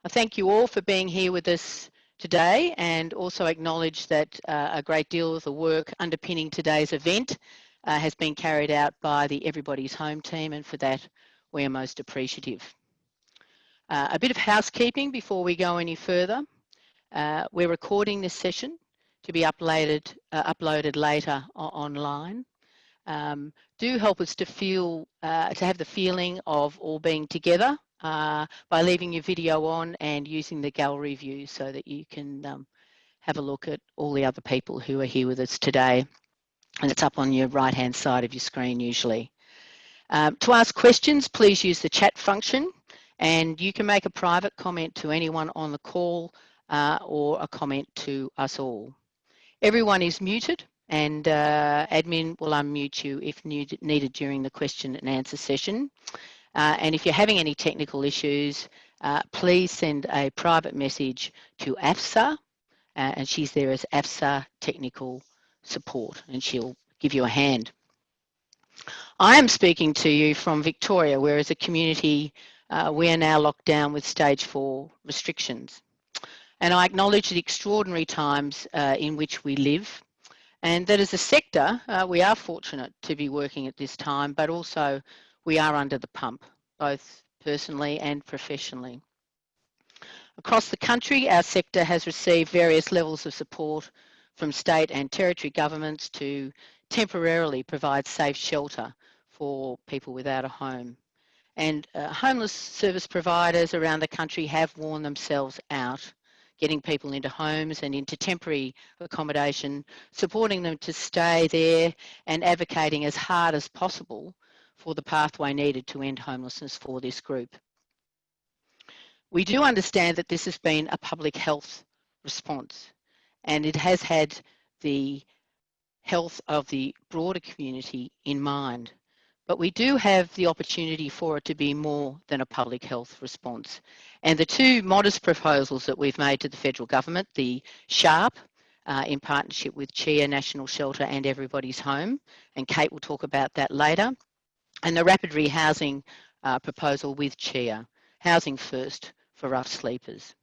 I thank you all for being here with us today, and also acknowledge that a great deal of the work underpinning today's event has been carried out by the Everybody's Home team, and for that we are most appreciative. A bit of housekeeping before we go any further. We're recording this session to be uploaded later online. Do help us to have the feeling of all being together by leaving your video on and using the gallery view so that you can have a look at all the other people who are here with us today. And it's up on your right hand side of your screen usually. To ask questions, please use the chat function, and you can make a private comment to anyone on the call or a comment to us all. Everyone is muted, and admin will unmute you if needed during the question and answer session. And if you're having any technical issues, please send a private message to AFSA, and she's there as AFSA Technical Support, and she'll give you a hand. I am speaking to you from Victoria, where as a community we are now locked down with stage 4 restrictions. And I acknowledge the extraordinary times in which we live, and that as a sector we are fortunate to be working at this time, but also we are under the pump, both personally and professionally. Across the country, our sector has received various levels of support from state and territory governments to temporarily provide safe shelter for people without a home. And homeless service providers around the country have worn themselves out, getting people into homes and into temporary accommodation, supporting them to stay there and advocating as hard as possible for the pathway needed to end homelessness for this group. We do understand that this has been a public health response, and it has had the health of the broader community in mind. But we do have the opportunity for it to be more than a public health response. And the two modest proposals that we've made to the federal government, the SHARP, in partnership with CHIA, National Shelter and Everybody's Home, and Kate will talk about that later, and the rapid rehousing proposal with CHIA, Housing First for Rough Sleepers.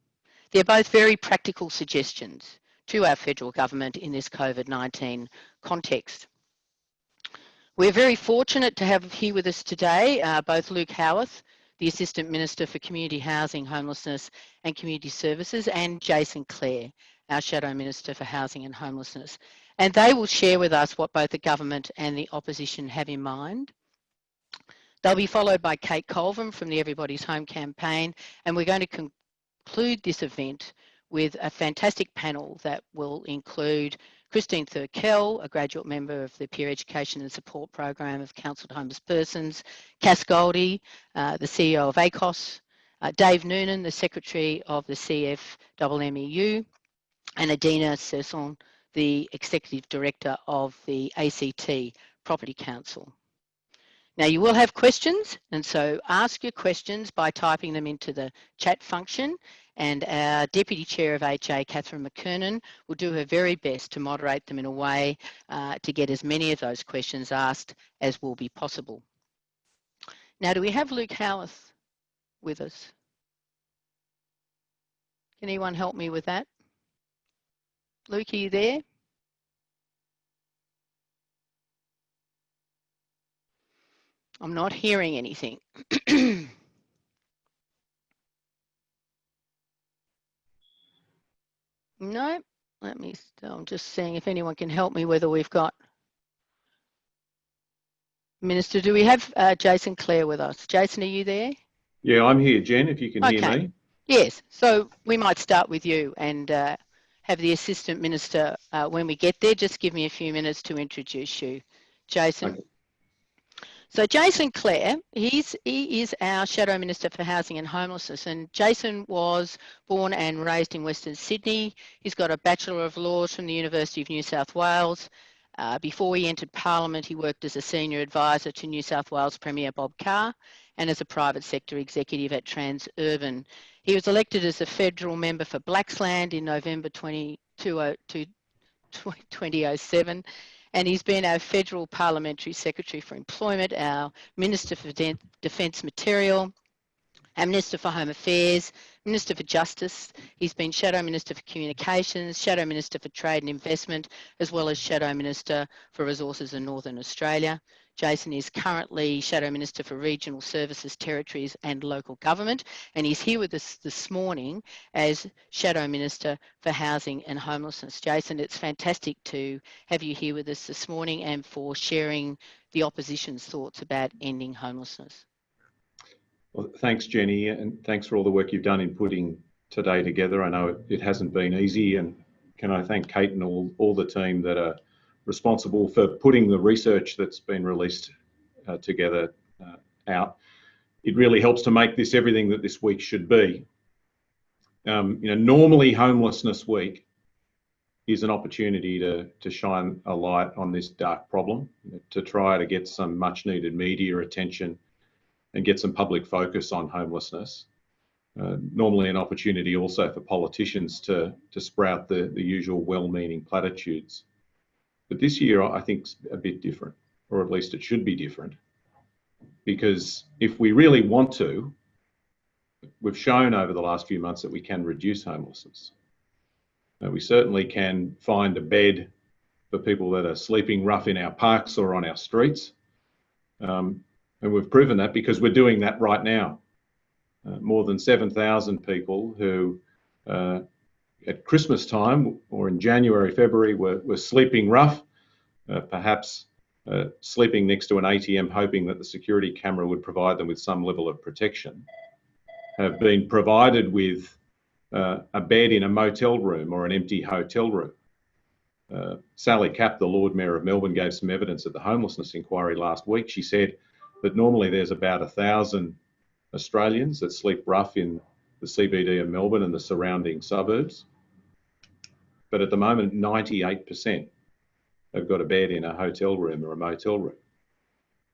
They're both very practical suggestions to our federal government in this COVID-19 context. We're very fortunate to have here with us today both Luke Howarth, the Assistant Minister for Community Housing, Homelessness and Community Services, and Jason Clare, our Shadow Minister for Housing and Homelessness. And they will share with us what both the government and the opposition have in mind. They'll be followed by Kate Colvin from the Everybody's Home campaign, and we're going to conclude this event with a fantastic panel that will include Christine Thurkell, a graduate member of the Peer Education and Support Program of Counselled Homeless Persons, Cass Goldie, the CEO of ACOS, Dave Noonan, the Secretary of the CFMMEU, and Adina Serson, the Executive Director of the ACT Property Council. Now you will have questions, and so ask your questions by typing them into the chat function, and our Deputy Chair of HA, Catherine McKernan, will do her very best to moderate them in a way to get as many of those questions asked as will be possible. Now, do we have Luke Howarth with us? Can anyone help me with that? Luke, are you there? I'm not hearing anything. No, I'm just seeing if anyone can help me whether we've got. Minister, do we have Jason Clare with us? Jason, are you there? Yeah, I'm here, Jen, if you can hear me. Yes, so we might start with you and have the Assistant Minister, when we get there, just give me a few minutes to introduce you. Jason. Okay. So Jason Clare, he is our Shadow Minister for Housing and Homelessness, and Jason was born and raised in Western Sydney. He's got a Bachelor of Laws from the University of New South Wales. Before he entered Parliament, he worked as a Senior Advisor to New South Wales Premier Bob Carr and as a private sector executive at Transurban. He was elected as a federal member for Blaxland in November 2007. And he's been our Federal Parliamentary Secretary for Employment, our Minister for Defence Material, our Minister for Home Affairs, Minister for Justice. He's been Shadow Minister for Communications, Shadow Minister for Trade and Investment, as well as Shadow Minister for Resources in Northern Australia. Jason is currently Shadow Minister for Regional Services, Territories and Local Government, and he's here with us this morning as Shadow Minister for Housing and Homelessness. Jason, it's fantastic to have you here with us this morning and for sharing the opposition's thoughts about ending homelessness. Well, thanks, Jenny, and thanks for all the work you've done in putting today together. I know it hasn't been easy, and can I thank Kate and all the team that are responsible for putting the research that's been released together out. It really helps to make this everything that this week should be. Normally Homelessness Week is an opportunity to shine a light on this dark problem, to try to get some much needed media attention and get some public focus on homelessness. Normally an opportunity also for politicians to sprout the usual well-meaning platitudes. But this year I think is a bit different, or at least it should be different, because if we really want to, we've shown over the last few months that we can reduce homelessness. We certainly can find a bed for people that are sleeping rough in our parks or on our streets. And we've proven that because we're doing that right now. More than 7,000 people who at Christmas time or in January, February were sleeping rough, perhaps sleeping next to an ATM hoping that the security camera would provide them with some level of protection, have been provided with a bed in a motel room or an empty hotel room. Sally Capp, the Lord Mayor of Melbourne, gave some evidence at the homelessness inquiry last week. She said that normally there's about 1,000 Australians that sleep rough in the CBD of Melbourne and the surrounding suburbs. But at the moment, 98% have got a bed in a hotel room or a motel room.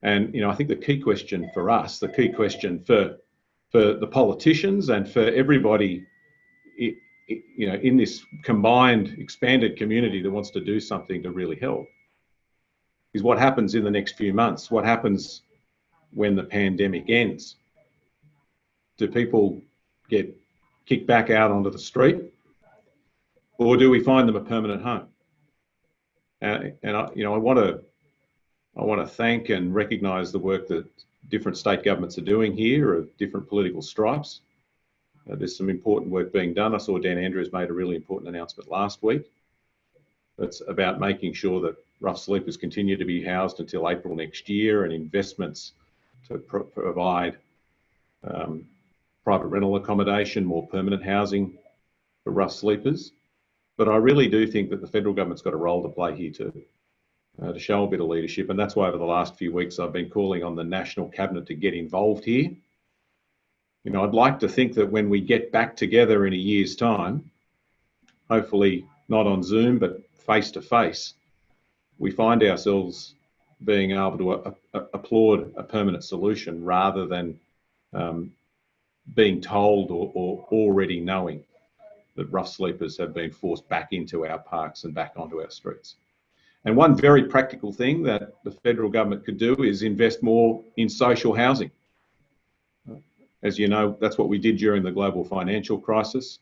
And I think the key question for us, the key question for the politicians and for everybody in this combined, expanded community that wants to do something to really help, is what happens in the next few months. What happens when the pandemic ends? Do people get kicked back out onto the street, or do we find them a permanent home? And I want to thank and recognise the work that different state governments are doing here of different political stripes. There's some important work being done. I saw Dan Andrews made a really important announcement last week. That's about making sure that rough sleepers continue to be housed until April next year, and investments to provide private rental accommodation, more permanent housing for rough sleepers. But I really do think that the federal government's got a role to play here too, to show a bit of leadership. And that's why over the last few weeks I've been calling on the National Cabinet to get involved here. I'd like to think that when we get back together in a year's time, hopefully not on Zoom, but face to face, we find ourselves being able to applaud a permanent solution rather than being told or already knowing that rough sleepers have been forced back into our parks and back onto our streets. And one very practical thing that the federal government could do is invest more in social housing. As you know, that's what we did during the global financial crisis.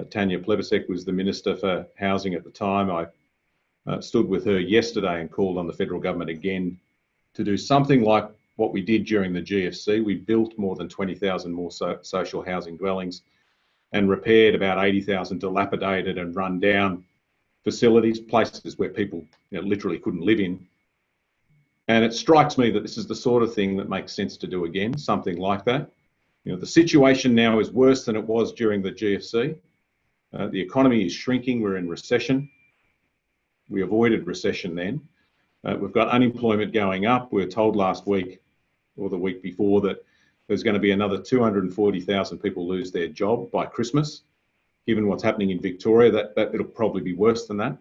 Tanya Plibersek was the Minister for Housing at the time. I stood with her yesterday and called on the federal government again to do something like what we did during the GFC. We built more than 20,000 more social housing dwellings and repaired about 80,000 dilapidated and run down facilities, places where people literally couldn't live in. And it strikes me that this is the sort of thing that makes sense to do again, something like that. The situation now is worse than it was during the GFC. The economy is shrinking. We're in recession. We avoided recession then. We've got unemployment going up. We were told last week or the week before that there's going to be another 240,000 people lose their job by Christmas. Given what's happening in Victoria, that it'll probably be worse than that.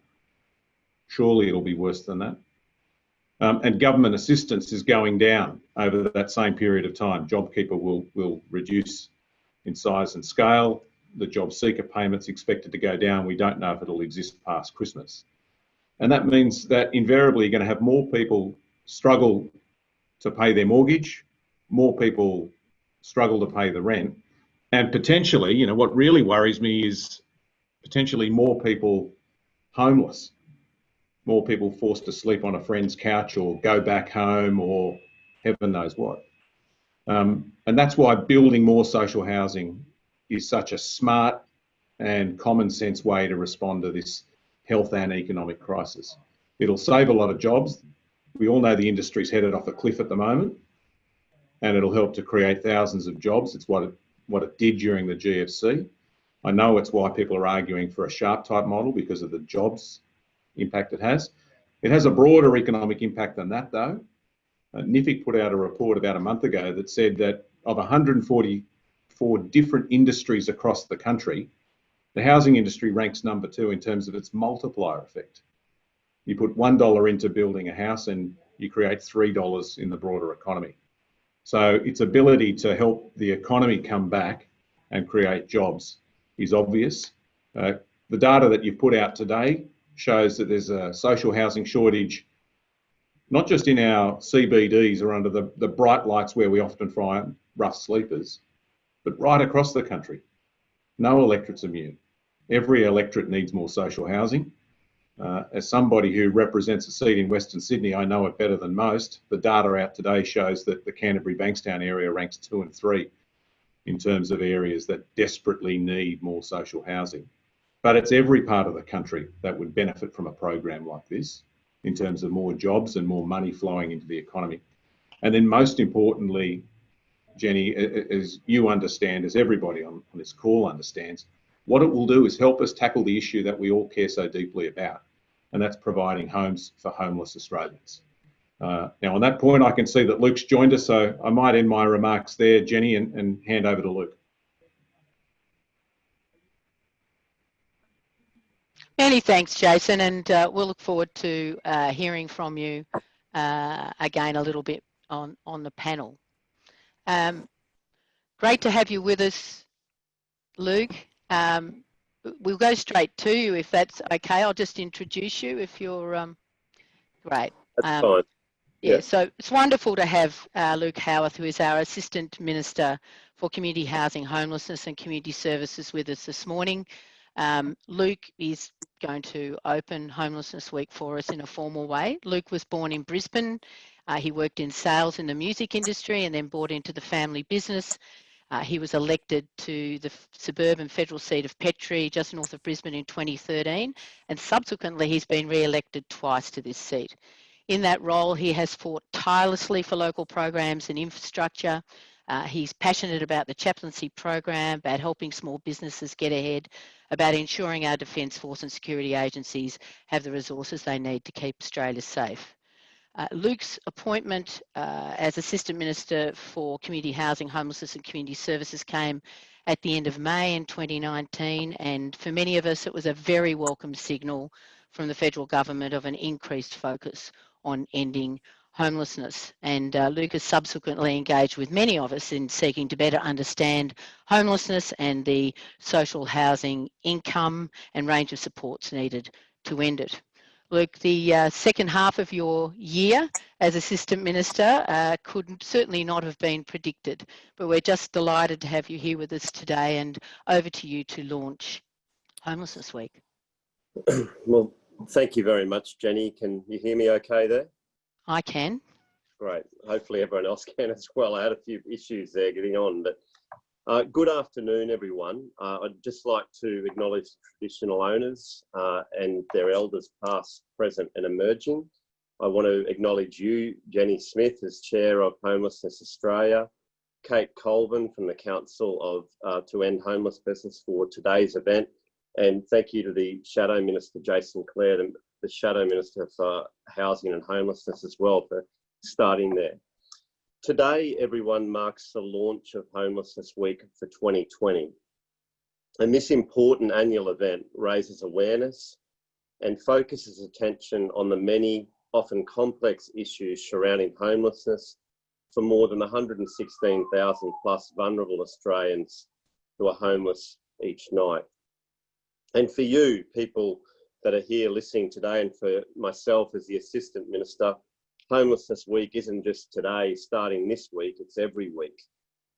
Surely it'll be worse than that. And government assistance is going down over that same period of time. JobKeeper will reduce in size and scale. The job seeker payments expected to go down. We don't know if it'll exist past Christmas. And that means that invariably you're going to have more people struggle to pay their mortgage, more people struggle to pay the rent. And potentially, you know, what really worries me is potentially more people homeless, more people forced to sleep on a friend's couch or go back home or heaven knows what. And that's why building more social housing is such a smart and common sense way to respond to this health and economic crisis. It'll save a lot of jobs. We all know the industry's headed off a cliff at the moment, and it'll help to create thousands of jobs. It's what it did during the GFC. I know it's why people are arguing for a sharp type model, because of the jobs impact it has. It has a broader economic impact than that though. NIFIC put out a report about a month ago that said that of 144 different industries across the country, the housing industry ranks number 2 in terms of its multiplier effect. You put $1 into building a house and you create $3 in the broader economy. So its ability to help the economy come back and create jobs is obvious. The data that you've put out today shows that there's a social housing shortage, not just in our CBDs or under the bright lights where we often find rough sleepers, but right across the country. No electorate's immune. Every electorate needs more social housing. As somebody who represents a seat in Western Sydney, I know it better than most. The data out today shows that the Canterbury-Bankstown area ranks 2 and 3 in terms of areas that desperately need more social housing. But it's every part of the country that would benefit from a program like this in terms of more jobs and more money flowing into the economy. And then most importantly, Jenny, as you understand, as everybody on this call understands, what it will do is help us tackle the issue that we all care so deeply about, and that's providing homes for homeless Australians. Now, on that point, I can see that Luke's joined us, so I might end my remarks there, Jenny, and hand over to Luke. Many thanks, Jason, and we'll look forward to hearing from you again a little bit on the panel. Great to have you with us, Luke. We'll go straight to you if that's okay. I'll just introduce you if you're great. That's fine. Yeah, so it's wonderful to have Luke Howarth, who is our Assistant Minister for Community Housing, Homelessness and Community Services, with us this morning. Luke is going to open Homelessness Week for us in a formal way. Luke was born in Brisbane. He worked in sales in the music industry and then bought into the family business. He was elected to the suburban federal seat of Petrie, just north of Brisbane, in 2013, and subsequently he's been re-elected twice to this seat. In that role, he has fought tirelessly for local programs and infrastructure. He's passionate about the chaplaincy program, about helping small businesses get ahead, about ensuring our Defence Force and security agencies have the resources they need to keep Australia safe. Luke's appointment as Assistant Minister for Community Housing, Homelessness and Community Services came at the end of May in 2019, and for many of us it was a very welcome signal from the federal government of an increased focus on ending homelessness. And Luke has subsequently engaged with many of us in seeking to better understand homelessness and the social housing income and range of supports needed to end it. Luke, the second half of your year as Assistant Minister could certainly not have been predicted, but we're just delighted to have you here with us today, and over to you to launch Homelessness Week. Well, thank you very much, Jenny. Can you hear me okay there? I can. Great. Hopefully everyone else can as well. I had a few issues there getting on, but good afternoon, everyone. I'd just like to acknowledge the traditional owners and their elders past, present and emerging. I want to acknowledge you, Jenny Smith, as Chair of Homelessness Australia, Kate Colvin from the Council of to End Homelessness for today's event, and thank you to the Shadow Minister, Jason Clare, the Shadow Minister for Housing and Homelessness as well, for starting there. Today, everyone, marks the launch of Homelessness Week for 2020. And this important annual event raises awareness and focuses attention on the many, often complex issues surrounding homelessness for more than 116,000 plus vulnerable Australians who are homeless each night. And for you, people that are here listening today, and for myself as the Assistant Minister, Homelessness Week isn't just today, starting this week, it's every week.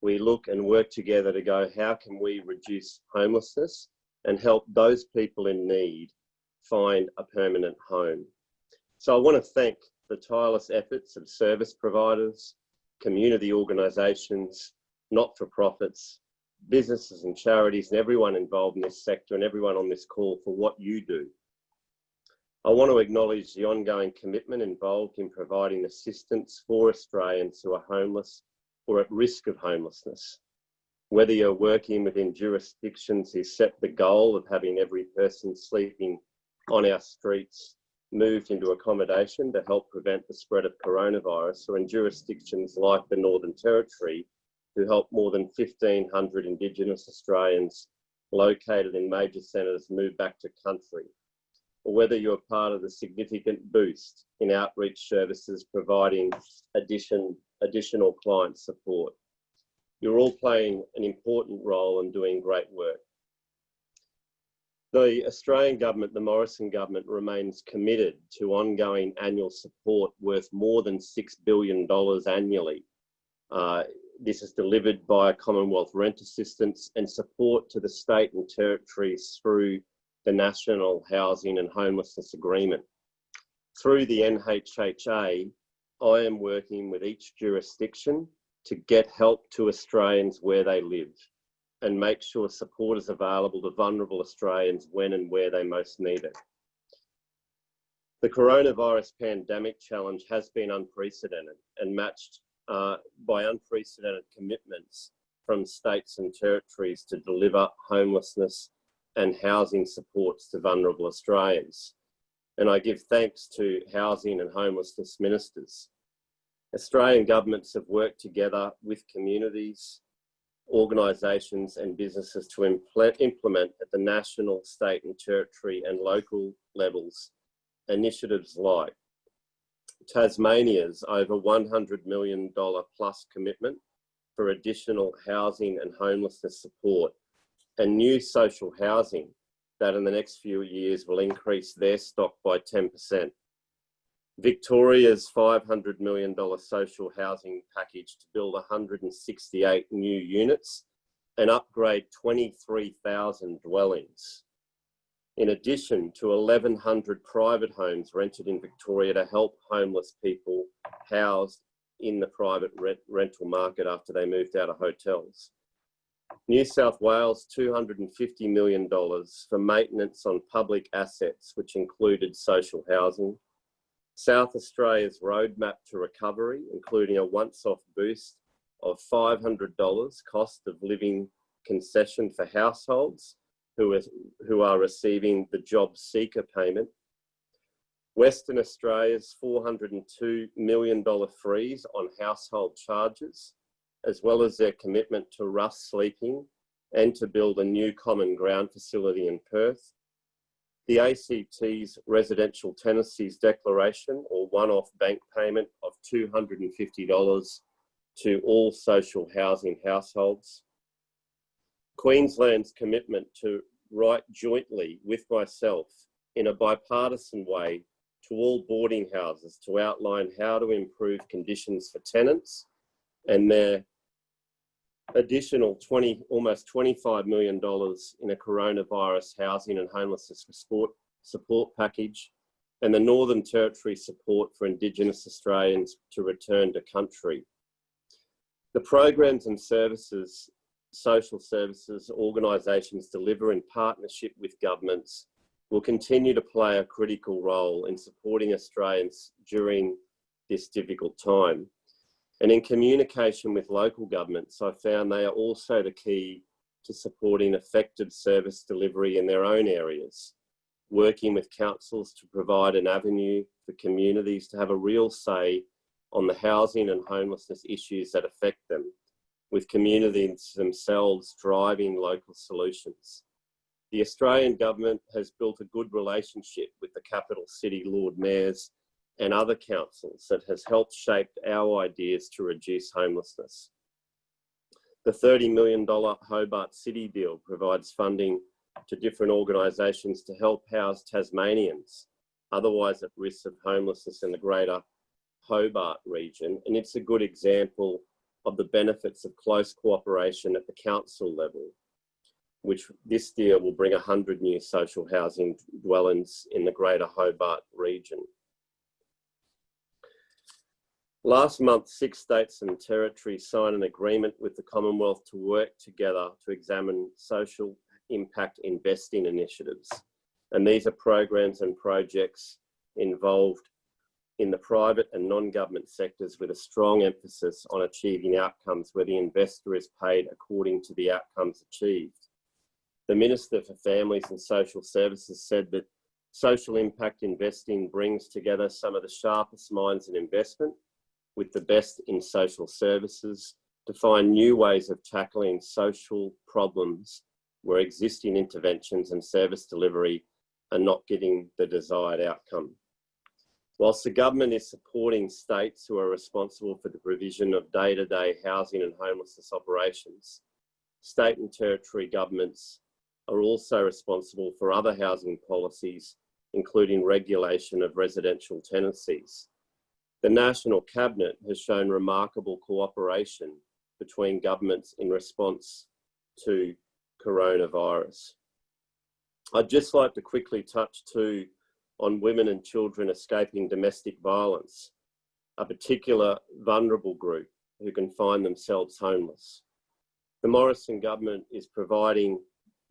we look and work together to go, how can we reduce homelessness and help those people in need find a permanent home? So I want to thank the tireless efforts of service providers, community organisations, not-for-profits, businesses and charities, and everyone involved in this sector and everyone on this call for what you do. I want to acknowledge the ongoing commitment involved in providing assistance for Australians who are homeless or at risk of homelessness. Whether you're working within jurisdictions who set the goal of having every person sleeping on our streets moved into accommodation to help prevent the spread of coronavirus, or in jurisdictions like the Northern Territory who help more than 1,500 Indigenous Australians located in major centres move back to country, or whether you're part of the significant boost in outreach services providing additional client support. You're all playing an important role and doing great work. The Australian government, the Morrison government, remains committed to ongoing annual support worth more than $6 billion annually. This is delivered by Commonwealth rent assistance and support to the state and territories through the National Housing and Homelessness Agreement. Through the NHHA, I am working with each jurisdiction to get help to Australians where they live and make sure support is available to vulnerable Australians when and where they most need it. The coronavirus pandemic challenge has been unprecedented and matched by unprecedented commitments from states and territories to deliver homelessness and housing supports to vulnerable Australians. And I give thanks to housing and homelessness ministers. Australian governments have worked together with communities, organisations and businesses to implement at the national, state and territory and local levels initiatives like Tasmania's over $100 million plus commitment for additional housing and homelessness support, and new social housing that in the next few years will increase their stock by 10%. Victoria's $500 million social housing package to build 168 new units and upgrade 23,000 dwellings. In addition to 1,100 private homes rented in Victoria to help homeless people housed in the private rental market after they moved out of hotels. New South Wales, $250 million for maintenance on public assets, which included social housing. South Australia's roadmap to recovery, including a once-off boost of $500 cost of living concession for households who are receiving the job seeker payment. Western Australia's $402 million freeze on household charges, as well as their commitment to rough sleeping and to build a new common ground facility in Perth. The ACT's residential tenancies declaration or one-off bank payment of $250 to all social housing households. Queensland's commitment to write jointly with myself in a bipartisan way to all boarding houses to outline how to improve conditions for tenants, and their additional almost $25 million in a coronavirus housing and homelessness support package, and the Northern Territory support for Indigenous Australians to return to country. The programs and services, social services organisations deliver in partnership with governments will continue to play a critical role in supporting Australians during this difficult time. And in communication with local governments, I found they are also the key to supporting effective service delivery in their own areas, working with councils to provide an avenue for communities to have a real say on the housing and homelessness issues that affect them, with communities themselves driving local solutions. The Australian government has built a good relationship with the capital city Lord Mayors and other councils that has helped shape our ideas to reduce homelessness. The $30 million Hobart City deal provides funding to different organisations to help house Tasmanians otherwise at risk of homelessness in the greater Hobart region. And it's a good example of the benefits of close cooperation at the council level, which this deal will bring 100 new social housing dwellings in the Greater Hobart region. Last month, 6 states and territories signed an agreement with the Commonwealth to work together to examine social impact investing initiatives. And these are programs and projects involved in the private and non-government sectors with a strong emphasis on achieving outcomes where the investor is paid according to the outcomes achieved. The Minister for Families and Social Services said that social impact investing brings together some of the sharpest minds in investment with the best in social services to find new ways of tackling social problems where existing interventions and service delivery are not getting the desired outcome. Whilst the government is supporting states who are responsible for the provision of day-to-day housing and homelessness operations, state and territory governments are also responsible for other housing policies, including regulation of residential tenancies. The National Cabinet has shown remarkable cooperation between governments in response to coronavirus. I'd just like to quickly touch too on women and children escaping domestic violence, a particular vulnerable group who can find themselves homeless. The Morrison government is providing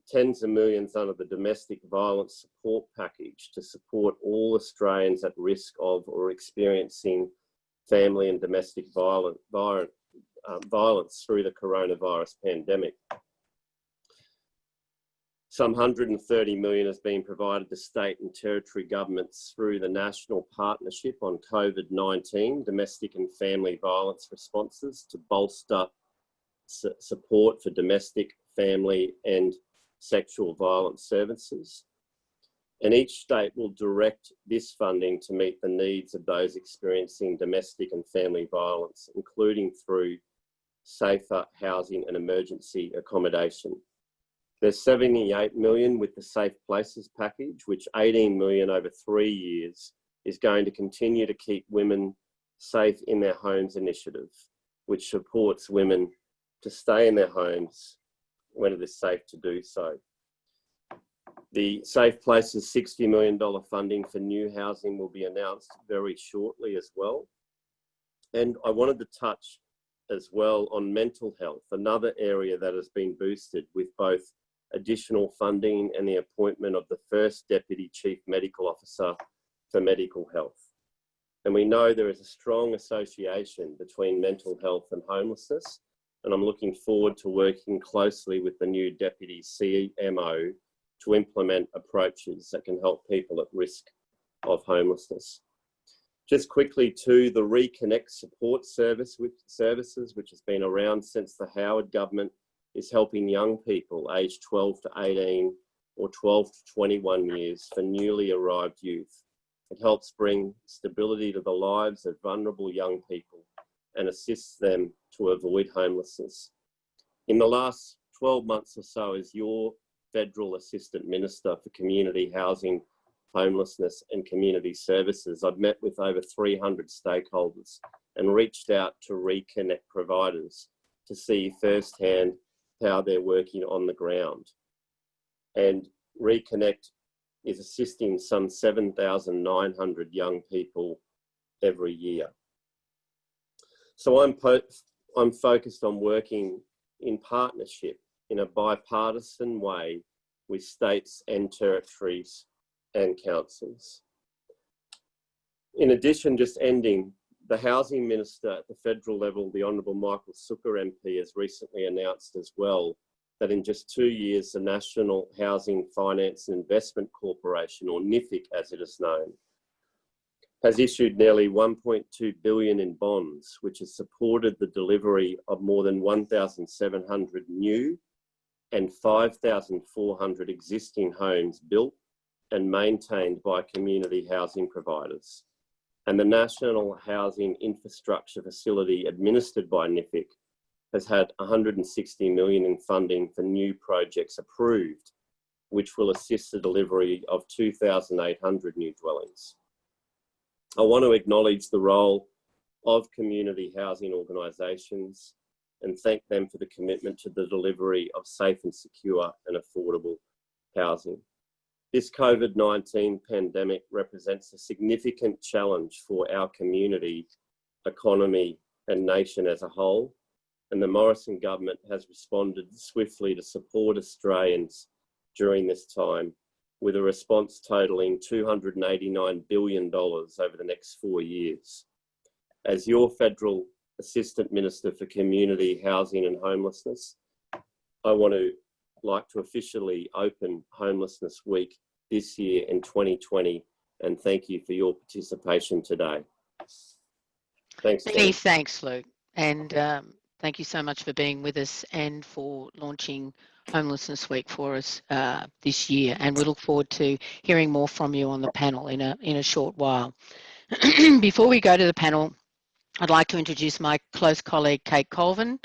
tens of millions under the domestic violence support package to support all Australians at risk of or experiencing family and domestic violence through the coronavirus pandemic. Some 130 million has been provided to state and territory governments through the National Partnership on COVID-19 Domestic and Family Violence Responses to bolster support for domestic, family and sexual violence services. And each state will direct this funding to meet the needs of those experiencing domestic and family violence, including through safer housing and emergency accommodation. There's 78 million with the Safe Places package, which 18 million over 3 years is going to continue to keep women safe in their homes initiative, which supports women to stay in their homes when it is safe to do so. The Safe Places $60 million funding for new housing will be announced very shortly as well. And I wanted to touch as well on mental health, another area that has been boosted with both additional funding and the appointment of the first Deputy Chief Medical Officer for mental health. And we know there is a strong association between mental health and homelessness, and I'm looking forward to working closely with the new Deputy CMO to implement approaches that can help people at risk of homelessness. Just quickly too, the Reconnect support services, which has been around since the Howard government, is helping young people aged 12 to 18 or 12 to 21 years for newly arrived youth. It helps bring stability to the lives of vulnerable young people and assists them to avoid homelessness. In the last 12 months or so, as your Federal Assistant Minister for Community Housing, Homelessness and Community Services, I've met with over 300 stakeholders and reached out to Reconnect providers to see firsthand how they're working on the ground. And Reconnect is assisting some 7,900 young people every year. So I'm focused on working in partnership in a bipartisan way with states and territories and councils. In addition, just ending, the Housing Minister at the federal level, the Honourable Michael Sukkar MP, has recently announced as well that in just 2 years, the National Housing Finance and Investment Corporation, or NIFIC as it is known, has issued nearly 1.2 billion in bonds, which has supported the delivery of more than 1,700 new and 5,400 existing homes built and maintained by community housing providers. And the National Housing Infrastructure Facility administered by NIFIC has had 160 million in funding for new projects approved, which will assist the delivery of 2,800 new dwellings. I want to acknowledge the role of community housing organisations and thank them for the commitment to the delivery of safe and secure and affordable housing. This COVID-19 pandemic represents a significant challenge for our community, economy and nation as a whole, and the Morrison government has responded swiftly to support Australians during this time, with a response totalling $289 billion over the next 4 years. As your Federal Assistant Minister for Community, Housing and Homelessness, I want to like to officially open Homelessness Week this year in 2020, and thank you for your participation today. Thanks. Many thanks, Luke, and thank you so much for being with us and for launching Homelessness Week for us this year, and we look forward to hearing more from you on the panel in a short while. Before we go to the panel, I'd like to introduce my close colleague, Kate Colvin.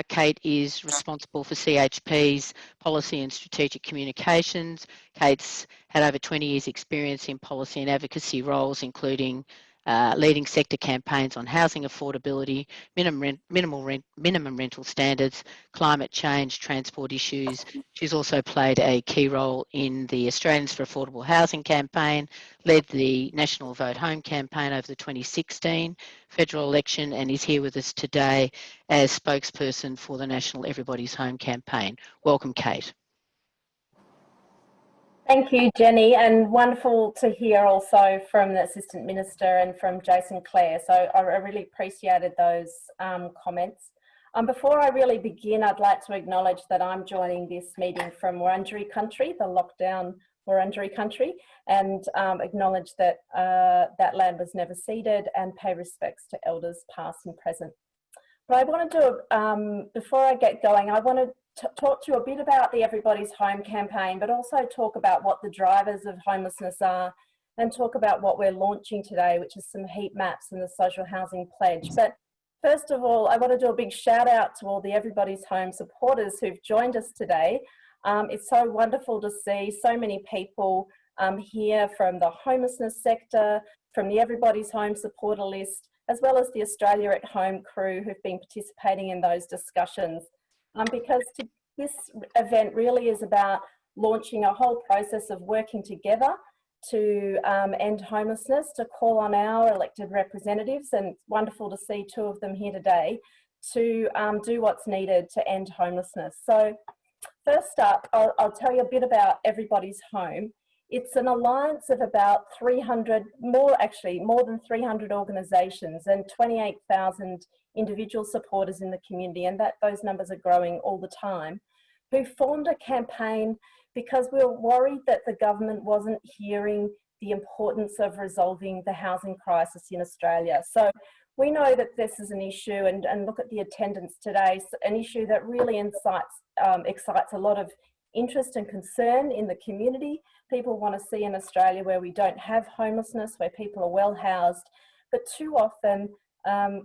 Kate is responsible for CHP's policy and strategic communications. Kate's had over 20 years experience in policy and advocacy roles, including leading sector campaigns on housing affordability, minimum rental standards, climate change, transport issues. She's also played a key role in the Australians for Affordable Housing campaign, led the National Vote Home campaign over the 2016 federal election, and is here with us today as spokesperson for the National Everybody's Home campaign. Welcome, Kate. Thank you, Jenny, and wonderful to hear also from the Assistant Minister and from Jason Clare. So I really appreciated those comments. Before I really begin, I'd like to acknowledge that I'm joining this meeting from Wurundjeri country, the lockdown Wurundjeri country, and acknowledge that that land was never ceded, and pay respects to elders past and present. But I want to do, before I get going, I want to talk to you a bit about the Everybody's Home campaign, but also talk about what the drivers of homelessness are, and talk about what we're launching today, which is some heat maps and the social housing pledge. But first of all, I want to do a big shout out to all the Everybody's Home supporters who've joined us today. It's so wonderful to see so many people here from the homelessness sector, from the Everybody's Home supporter list, as well as the Australia at Home crew who've been participating in those discussions. Because this event really is about launching a whole process of working together to end homelessness, to call on our elected representatives, and it's wonderful to see two of them here today, to do what's needed to end homelessness. So first up, I'll tell you a bit about Everybody's Home. It's an alliance of about 300, more than 300 organisations and 28,000 individual supporters in the community, and those numbers are growing all the time, who formed a campaign because we were worried that the government wasn't hearing the importance of resolving the housing crisis in Australia. So we know that this is an issue, and look at the attendance today, an issue that really excites a lot of interest and concern in the community. People want to see an Australia where we don't have homelessness, where people are well housed, but too often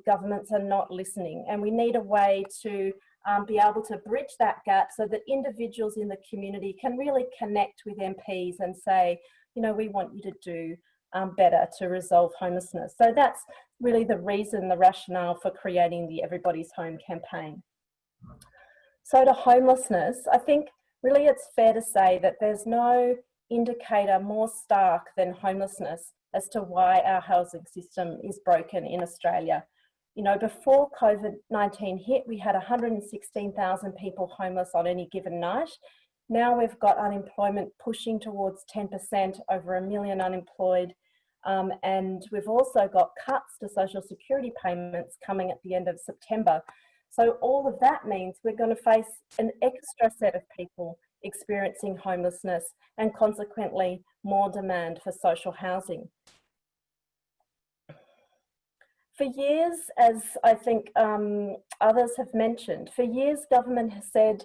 governments are not listening, and we need a way to be able to bridge that gap so that individuals in the community can really connect with MPs and say, you know, we want you to do better to resolve homelessness. So that's really the reason, the rationale for creating the Everybody's Home campaign. So to homelessness, I think really it's fair to say that there's no indicator more stark than homelessness as to why our housing system is broken in Australia. You know, before COVID-19 hit, we had 116,000 people homeless on any given night. Now we've got unemployment pushing towards 10%, over 1 million unemployed, and we've also got cuts to social security payments coming at the end of September. So all of that means we're going to face an extra set of people experiencing homelessness, and consequently more demand for social housing. For years, as I think others have mentioned, for years government has said,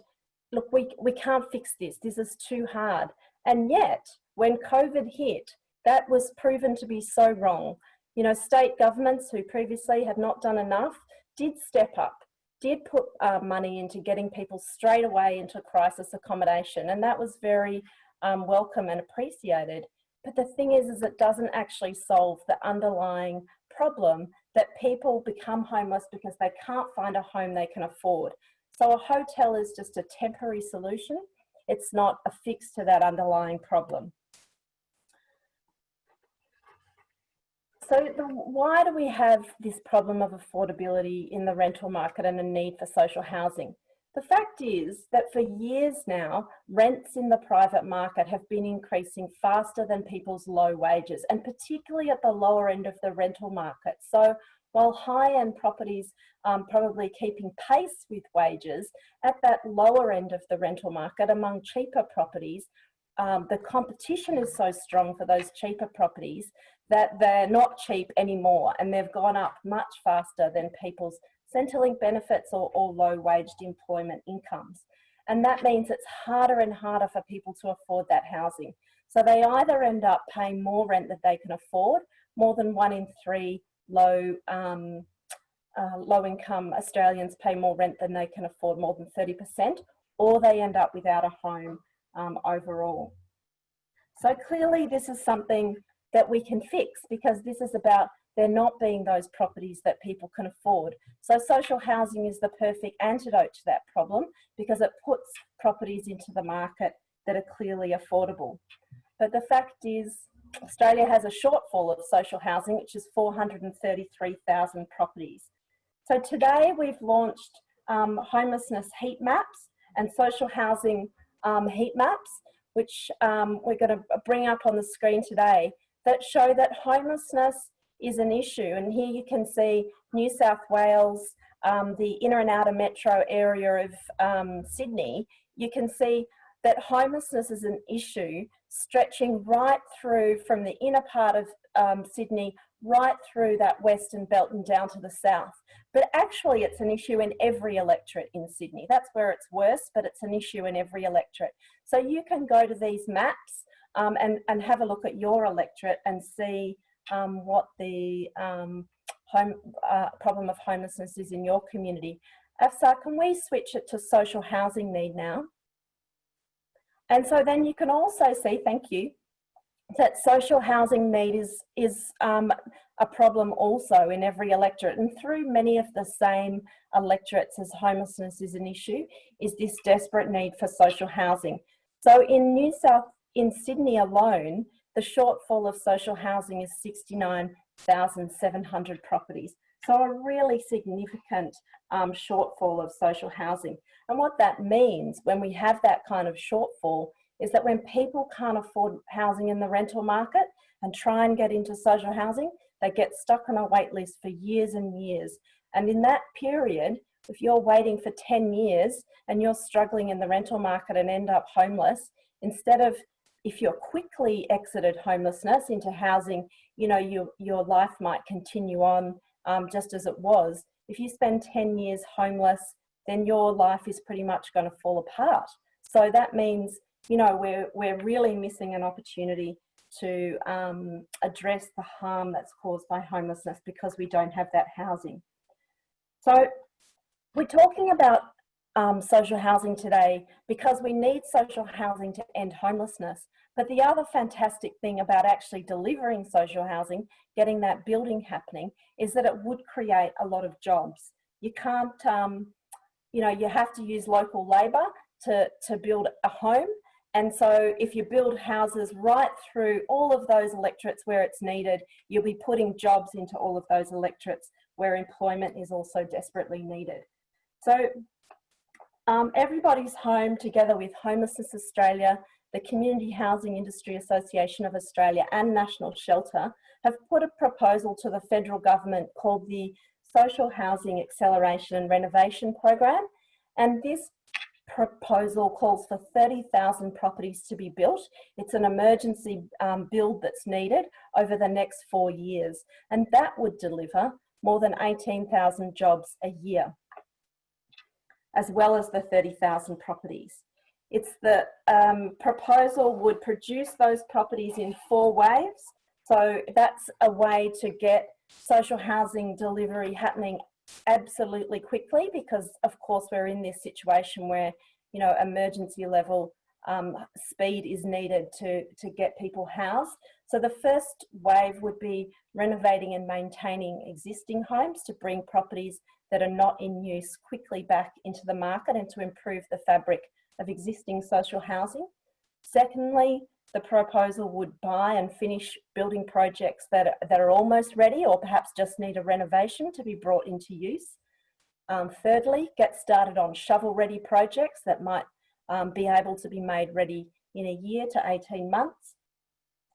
look, we can't fix this, this is too hard. And yet, when COVID hit, that was proven to be so wrong. You know, state governments who previously had not done enough did step up, did put money into getting people straight away into crisis accommodation, and that was very welcome and appreciated. But the thing is it doesn't actually solve the underlying problem that people become homeless because they can't find a home they can afford. So a hotel is just a temporary solution. It's not a fix to that underlying problem. So why do we have this problem of affordability in the rental market and a need for social housing? The fact is that for years now, rents in the private market have been increasing faster than people's low wages, and particularly at the lower end of the rental market. So while high-end properties probably keeping pace with wages, at that lower end of the rental market, among cheaper properties, the competition is so strong for those cheaper properties that they're not cheap anymore, and they've gone up much faster than people's Centrelink benefits or low-waged employment incomes. And that means it's harder and harder for people to afford that housing. So they either end up paying more rent than they can afford, more than 1 in 3 low-income Australians pay more rent than they can afford, more than 30%, or they end up without a home overall. So clearly this is something that we can fix, because this is about there not being those properties that people can afford. So social housing is the perfect antidote to that problem, because it puts properties into the market that are clearly affordable. But the fact is, Australia has a shortfall of social housing, which is 433,000 properties. So today we've launched homelessness heat maps and social housing heat maps, which we're going to bring up on the screen today, that show that homelessness is an issue. And here you can see New South Wales, the inner and outer metro area of Sydney. You can see that homelessness is an issue stretching right through from the inner part of Sydney, right through that western belt and down to the south. But actually it's an issue in every electorate in Sydney. That's where it's worse, but it's an issue in every electorate. So you can go to these maps and have a look at your electorate and see what the problem of homelessness is in your community. Afsar, can we switch it to social housing need now? And so then you can also see, thank you, that social housing need is a problem also in every electorate, and through many of the same electorates as homelessness is an issue, is this desperate need for social housing. So in Sydney alone, the shortfall of social housing is 69,700 properties. So a really significant shortfall of social housing. And what that means when we have that kind of shortfall is that when people can't afford housing in the rental market and try and get into social housing, they get stuck on a wait list for years and years. And in that period, if you're waiting for 10 years and you're struggling in the rental market and end up homeless, instead of, if you're quickly exited homelessness into housing, you know, your life might continue on just as it was. If you spend 10 years homeless, then your life is pretty much going to fall apart. So that means, you know, we're really missing an opportunity to address the harm that's caused by homelessness because we don't have that housing. So we're talking about social housing today because we need social housing to end homelessness. But the other fantastic thing about actually delivering social housing, getting that building happening, is that it would create a lot of jobs. You can't, you know, you have to use local labour to build a home. And so if you build houses right through all of those electorates where it's needed, you'll be putting jobs into all of those electorates where employment is also desperately needed. So Everybody's Home, together with Homelessness Australia, the Community Housing Industry Association of Australia and National Shelter, have put a proposal to the federal government called the Social Housing Acceleration and Renovation Program. And this proposal calls for 30,000 properties to be built. It's an emergency build that's needed over the next 4 years. And that would deliver more than 18,000 jobs a year, as well as the 30,000 properties. It's the proposal would produce those properties in 4 waves. So that's a way to get social housing delivery happening absolutely quickly, because of course we're in this situation where, you know, emergency level speed is needed to get people housed. So the first wave would be renovating and maintaining existing homes to bring properties that are not in use quickly back into the market and to improve the fabric of existing social housing. Secondly, the proposal would buy and finish building projects that are almost ready or perhaps just need a renovation to be brought into use. Thirdly, get started on shovel-ready projects that might be able to be made ready in a year to 18 months.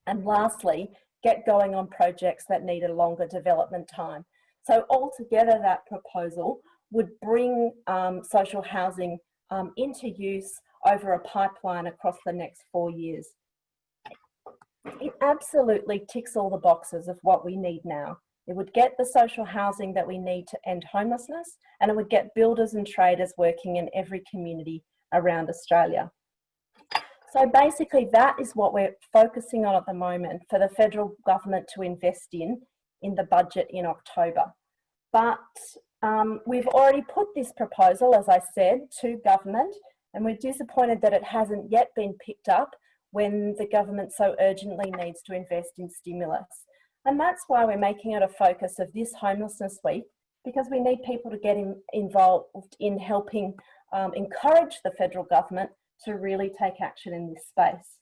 And lastly, get going on projects that need a longer development time. So altogether, that proposal would bring social housing into use over a pipeline across the next 4 years. It absolutely ticks all the boxes of what we need now. It would get the social housing that we need to end homelessness, and it would get builders and traders working in every community around Australia. So basically that is what we're focusing on at the moment for the federal government to invest in the budget in October. But we've already put this proposal, as I said, to government, and we're disappointed that it hasn't yet been picked up when the government so urgently needs to invest in stimulus. And that's why we're making it a focus of this Homelessness Week, because we need people to get involved in helping encourage the federal government to really take action in this space.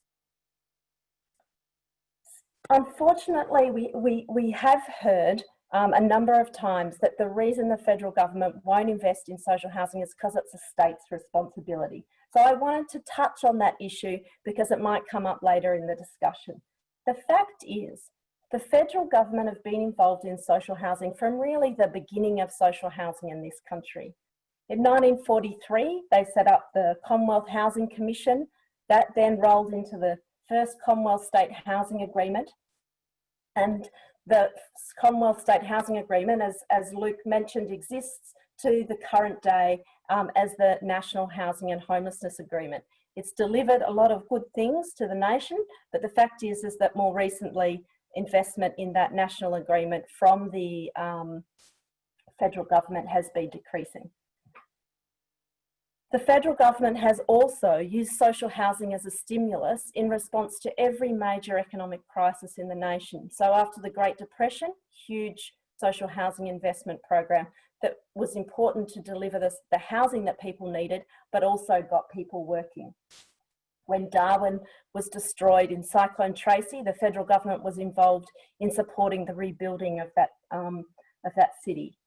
Unfortunately, we have heard a number of times that the reason the federal government won't invest in social housing is because it's a state's responsibility. So I wanted to touch on that issue because it might come up later in the discussion. The fact is, the federal government have been involved in social housing from really the beginning of social housing in this country. In 1943, they set up the Commonwealth Housing Commission. That then rolled into the first Commonwealth State Housing Agreement. And the Commonwealth State Housing Agreement, as Luke mentioned, exists to the current day as the National Housing and Homelessness Agreement. It's delivered a lot of good things to the nation, but the fact is that more recently, investment in that national agreement from the federal government has been decreasing. The federal government has also used social housing as a stimulus in response to every major economic crisis in the nation. So after the Great Depression, huge social housing investment program that was important to deliver the housing that people needed, but also got people working. When Darwin was destroyed in Cyclone Tracy, the federal government was involved in supporting the rebuilding of that city.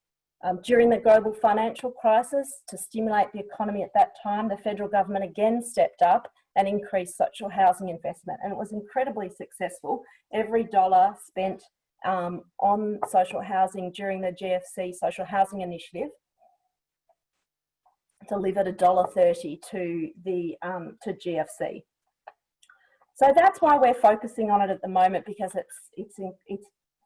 During the global financial crisis, to stimulate the economy at that time, the federal government again stepped up and increased social housing investment, and it was incredibly successful. Every dollar spent on social housing during the GFC Social Housing Initiative delivered $1.30 to GFC. So that's why we're focusing on it at the moment, because it's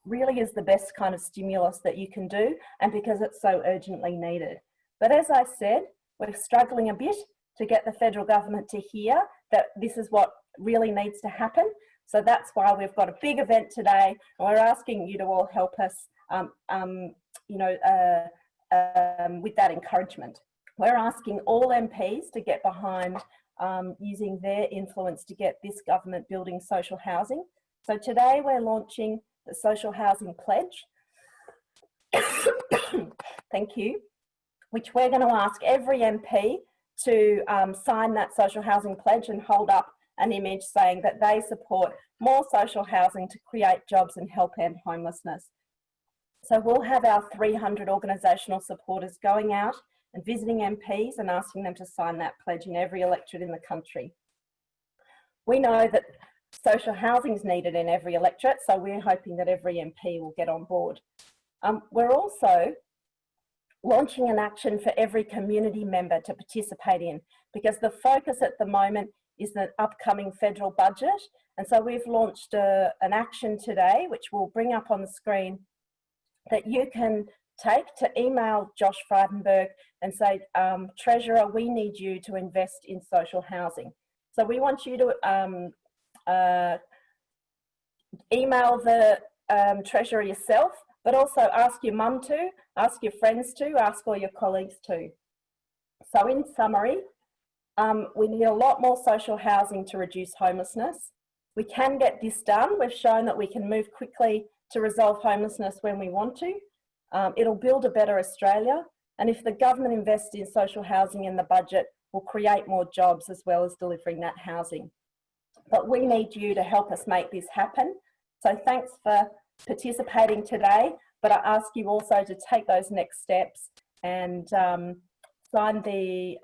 really is the best kind of stimulus that you can do, and because it's so urgently needed. But as I said, we're struggling a bit to get the federal government to hear that this is what really needs to happen. So that's why we've got a big event today, and we're asking you to all help us with that encouragement. We're asking all MPs to get behind using their influence to get this government building social housing. So today we're launching the Social Housing Pledge, thank you, which we're going to ask every MP to sign that social housing pledge and hold up an image saying that they support more social housing to create jobs and help end homelessness. So we'll have our 300 organisational supporters going out and visiting MPs and asking them to sign that pledge in every electorate in the country. We know that social housing is needed in every electorate, so we're hoping that every MP will get on board. We're also launching an action for every community member to participate in, because the focus at the moment is the upcoming federal budget. And so we've launched an action today, which we'll bring up on the screen, that you can take to email Josh Frydenberg and say, Treasurer, we need you to invest in social housing. So we want you to email the Treasurer yourself, but also ask your mum to, ask your friends to, ask all your colleagues to. So in summary, We need a lot more social housing to reduce homelessness. We can get this done. We've shown that we can move quickly to resolve homelessness when we want to. It'll build a better Australia. And if the government invests in social housing in the budget, we'll create more jobs as well as delivering that housing. But we need you to help us make this happen. So thanks for participating today, but I ask you also to take those next steps and sign the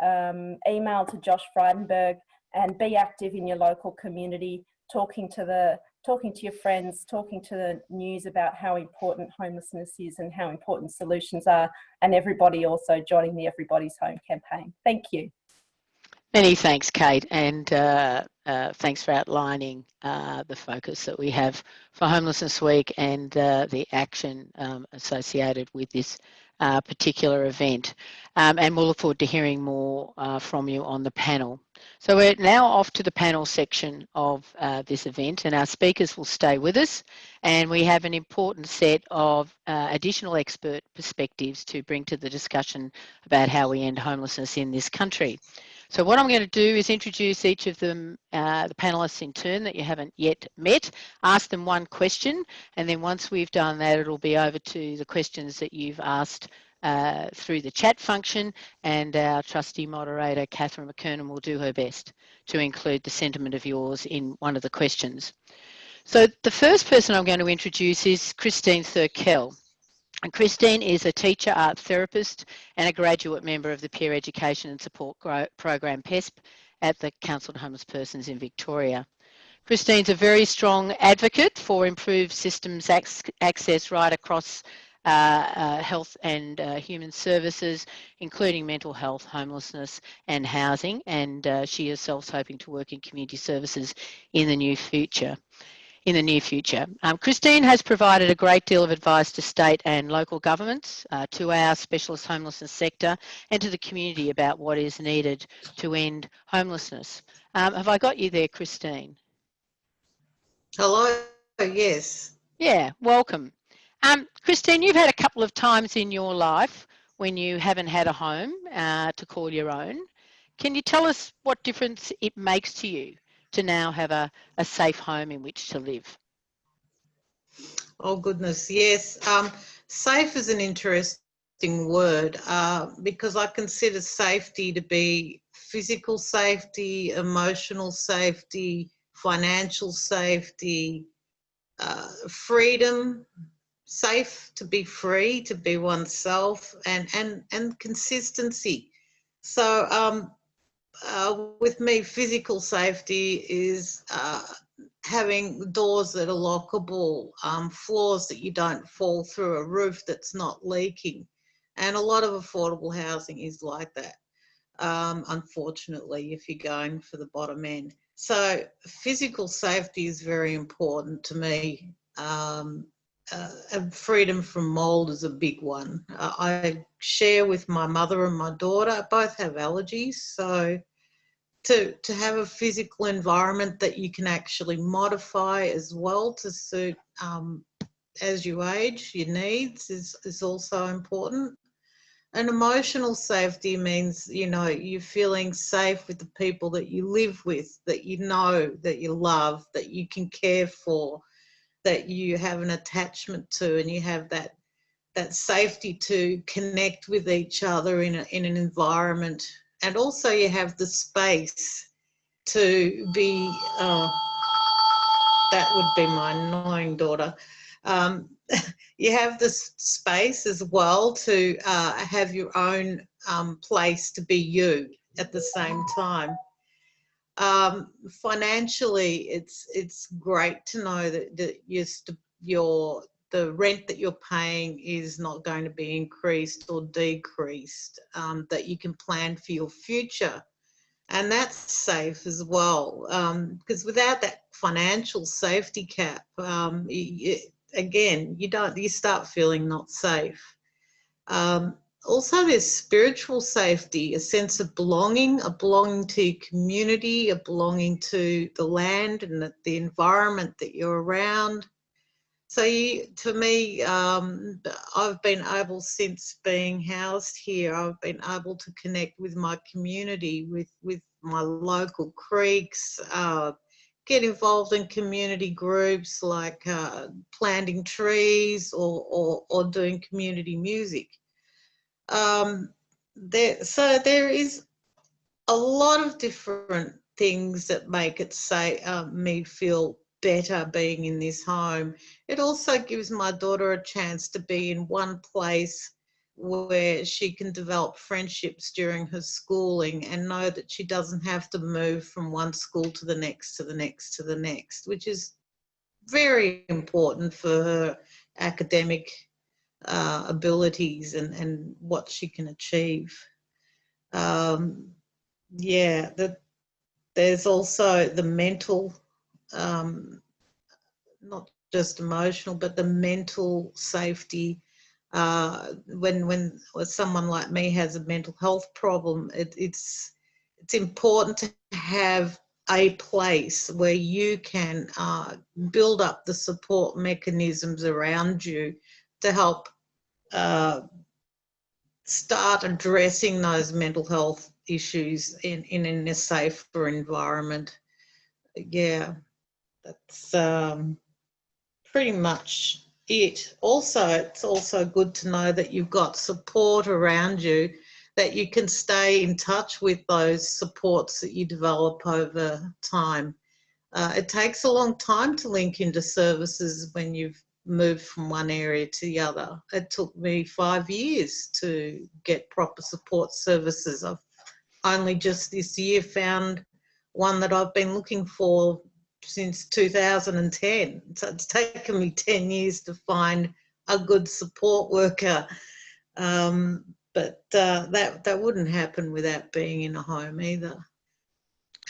email to Josh Frydenberg and be active in your local community, talking to your friends, talking to the news about how important homelessness is and how important solutions are, and everybody also joining the Everybody's Home campaign. Thank you. Many thanks, Kate, and thanks for outlining the focus that we have for Homelessness Week and the action associated with this particular event. And we'll look forward to hearing more from you on the panel. So we're now off to the panel section of this event, and our speakers will stay with us, and we have an important set of additional expert perspectives to bring to the discussion about how we end homelessness in this country. So what I'm going to do is introduce each of them, the panellists in turn that you haven't yet met, ask them one question, and then once we've done that, it'll be over to the questions that you've asked through the chat function, and our trusty moderator, Catherine McKernan, will do her best to include the sentiment of yours in one of the questions. So the first person I'm going to introduce is Christine Thurkell. And Christine is a teacher, art therapist and a graduate member of the Peer Education and Support Program PESP at the Council of Homeless Persons in Victoria. Christine's a very strong advocate for improved systems access right across health and human services, including mental health, homelessness and housing, and she herself is hoping to work in community services in the near future. Christine has provided a great deal of advice to state and local governments, to our specialist homelessness sector and to the community about what is needed to end homelessness. Have I got you there, Christine? Hello, yes. Yeah, welcome. Christine, you've had a couple of times in your life when you haven't had a home to call your own. Can you tell us what difference it makes to you to now have a safe home in which to live? Oh goodness, yes. Safe is an interesting word because I consider safety to be physical safety, emotional safety, financial safety, freedom, safe to be free, to be oneself, and consistency. So with me, physical safety is having doors that are lockable, floors that you don't fall through, a roof that's not leaking. And a lot of affordable housing is like that, unfortunately, if you're going for the bottom end. So physical safety is very important to me. Freedom from mold is a big one. I share with my mother and my daughter, both have allergies, so to have a physical environment that you can actually modify as well to suit as you age, your needs is also important. And emotional safety means, you know, you're feeling safe with the people that you live with, that you know, that you love, that you can care for, that you have an attachment to, and you have that safety to connect with each other in an environment. And also you have the space to be, that would be my annoying daughter. You have the space as well to have your own place to be you at the same time. Financially, it's great to know that the rent that you're paying is not going to be increased or decreased, that you can plan for your future. And that's safe as well, because without that financial safety cap, again, you start feeling not safe. Also, there's spiritual safety, a sense of belonging, a belonging to your community, a belonging to the land and the environment that you're around. So for me, I've been able, since being housed here, I've been able to connect with my community, with my local creeks, get involved in community groups like planting trees or doing community music. So there is a lot of different things that make it me feel better being in this home. It also gives my daughter a chance to be in one place where she can develop friendships during her schooling and know that she doesn't have to move from one school to the next, to the next, to the next, which is very important for her academic abilities and what she can achieve. Yeah, there's also the mental, not just emotional, but the mental safety. When someone like me has a mental health problem, it's important to have a place where you can build up the support mechanisms around you to help start addressing those mental health issues in a safer environment. Yeah, that's pretty much it. Also, it's also good to know that you've got support around you, that you can stay in touch with those supports that you develop over time. It takes a long time to link into services when you've moved from one area to the other. It took me 5 years to get proper support services. I've only just this year found one that I've been looking for since 2010. So it's taken me 10 years to find a good support worker. But that wouldn't happen without being in a home either.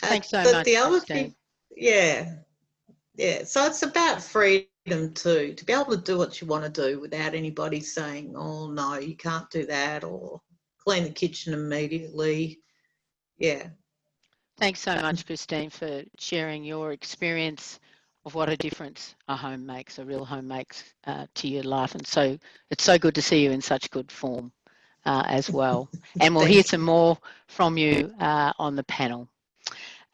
Thanks so but much, the other Christine. thing, yeah. So it's about freedom too, to be able to do what you want to do without anybody saying, oh no, you can't do that, or clean the kitchen immediately. Yeah. Thanks so much, Christine, for sharing your experience of what a difference a home makes, a real home makes to your life. And so it's so good to see you in such good form as well. And we'll hear some more from you on the panel.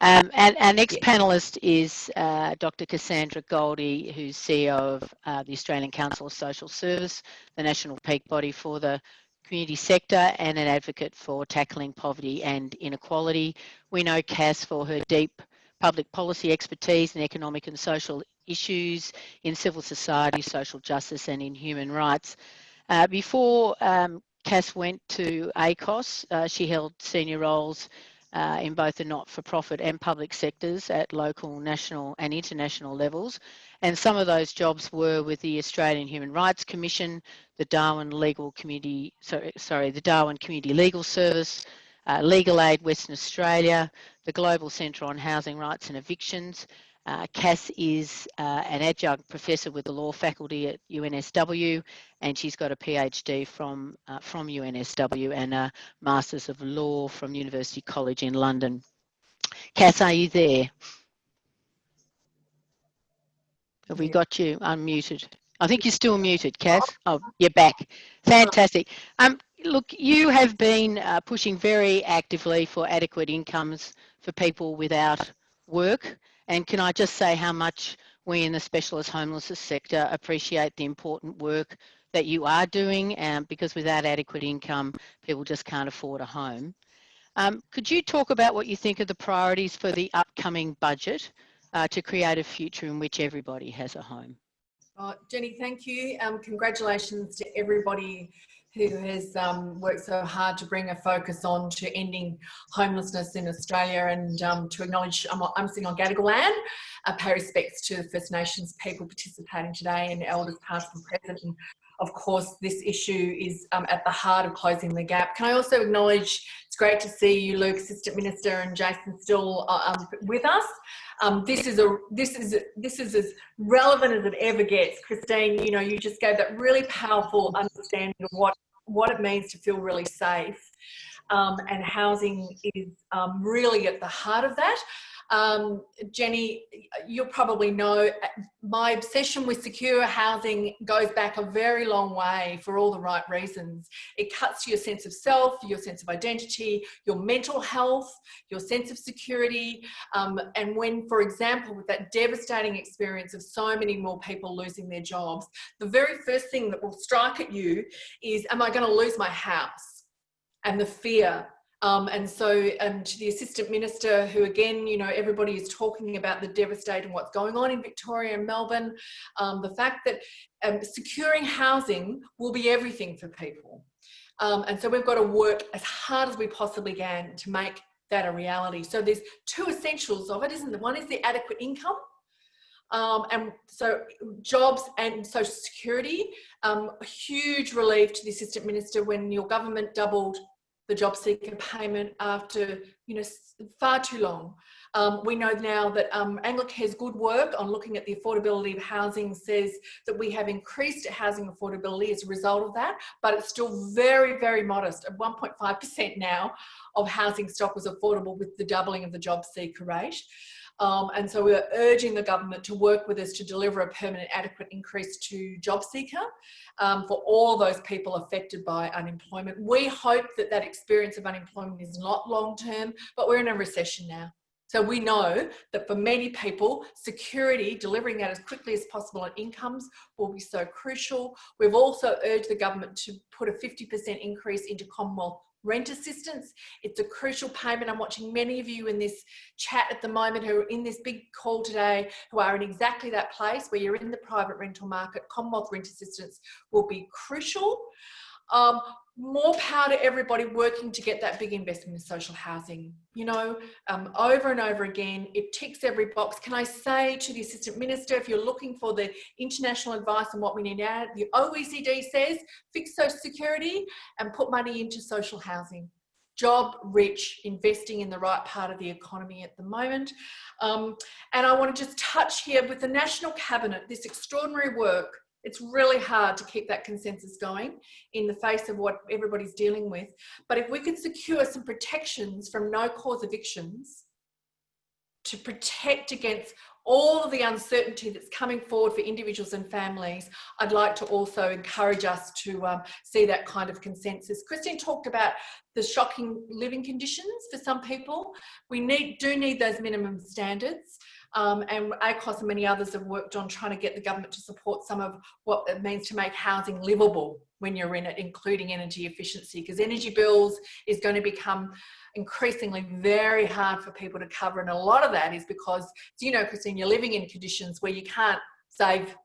And our next panellist is Dr. Cassandra Goldie, who's CEO of the Australian Council of Social Service, the national peak body for the community sector, and an advocate for tackling poverty and inequality. We know Cass for her deep public policy expertise in economic and social issues, in civil society, social justice, and in human rights. Before Cass went to ACOS, she held senior roles in both the not-for-profit and public sectors at local, national and international levels. And some of those jobs were with the Australian Human Rights Commission, the Darwin Community Legal Service, Legal Aid Western Australia, the Global Centre on Housing Rights and Evictions. Cass is an adjunct professor with the law faculty at UNSW, and she's got a PhD from UNSW and a Masters of Law from University College in London. Cass, are you there? Have we got you unmuted? I think you're still muted, Cass. Oh, you're back. Fantastic. Look, you have been pushing very actively for adequate incomes for people without work. And can I just say how much we in the specialist homelessness sector appreciate the important work that you are doing, because without adequate income, people just can't afford a home. Could you talk about what you think are the priorities for the upcoming budget to create a future in which everybody has a home? Jenny, thank you. Congratulations to everybody who has worked so hard to bring a focus on to ending homelessness in Australia, and to acknowledge I'm sitting on Gadigal land. Pay respects to the First Nations people participating today, and elders past and present. And of course, this issue is at the heart of closing the gap. Can I also acknowledge, it's great to see you, Luke, Assistant Minister, and Jason still with us. This is as relevant as it ever gets. Christine, you know, you just gave that really powerful understanding of what it means to feel really safe, and housing is really at the heart of that. Jenny, you'll probably know my obsession with secure housing goes back a very long way for all the right reasons. It cuts to your sense of self, your sense of identity, your mental health, your sense of security. And when, for example, with that devastating experience of so many more people losing their jobs, the very first thing that will strike at you is, am I going to lose my house? And the fear. And so to the Assistant Minister, who again, you know, everybody is talking about the devastating what's going on in Victoria and Melbourne, the fact that securing housing will be everything for people. And so we've got to work as hard as we possibly can to make that a reality. So there's two essentials of it, isn't there? One is the adequate income. And so jobs and social security, a huge relief to the Assistant Minister when your government doubled the job seeker payment after, you know, far too long. We know now that Anglicare's good work on looking at the affordability of housing says that we have increased housing affordability as a result of that, but it's still very, very modest. At 1.5% now of housing stock was affordable with the doubling of the job seeker rate. And so we're urging the government to work with us to deliver a permanent adequate increase to job seeker for all those people affected by unemployment. We hope that that experience of unemployment is not long term, but we're in a recession now. So we know that for many people, security, delivering that as quickly as possible on incomes will be so crucial. We've also urged the government to put a 50% increase into Commonwealth rent assistance. It's a crucial payment. I'm watching many of you in this chat at the moment who are in this big call today who are in exactly that place where you're in the private rental market. Commonwealth rent assistance will be crucial. More power to everybody working to get that big investment in social housing. You know, over and over again, it ticks every box. Can I say to the Assistant Minister, if you're looking for the international advice on what we need to add, the OECD says fix social security and put money into social housing. Job rich, investing in the right part of the economy at the moment. And I want to just touch here with the National Cabinet, this extraordinary work. It's really hard to keep that consensus going in the face of what everybody's dealing with. But if we could secure some protections from no-cause evictions to protect against all of the uncertainty that's coming forward for individuals and families, I'd like to also encourage us to see that kind of consensus. Christine talked about the shocking living conditions for some people. We do need those minimum standards. And ACOS and many others have worked on trying to get the government to support some of what it means to make housing livable when you're in it, including energy efficiency, because energy bills is going to become increasingly very hard for people to cover. And a lot of that is because, you know, Christine, you're living in conditions where you can't save,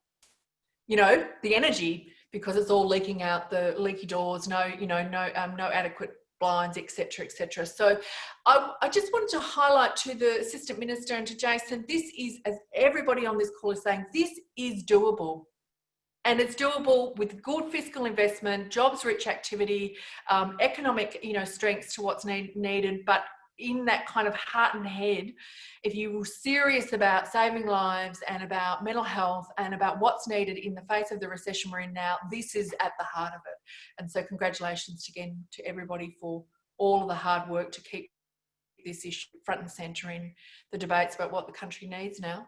you know, the energy because it's all leaking out the leaky doors, no adequate blinds, etc., etc. So I just wanted to highlight to the Assistant Minister and to Jason, this is, as everybody on this call is saying, this is doable. And it's doable with good fiscal investment, jobs-rich activity, economic, strengths to what's needed, but in that kind of heart and head, if you were serious about saving lives and about mental health and about what's needed in the face of the recession we're in now, this is at the heart of it. And so congratulations again to everybody for all of the hard work to keep this issue front and centre in the debates about what the country needs now.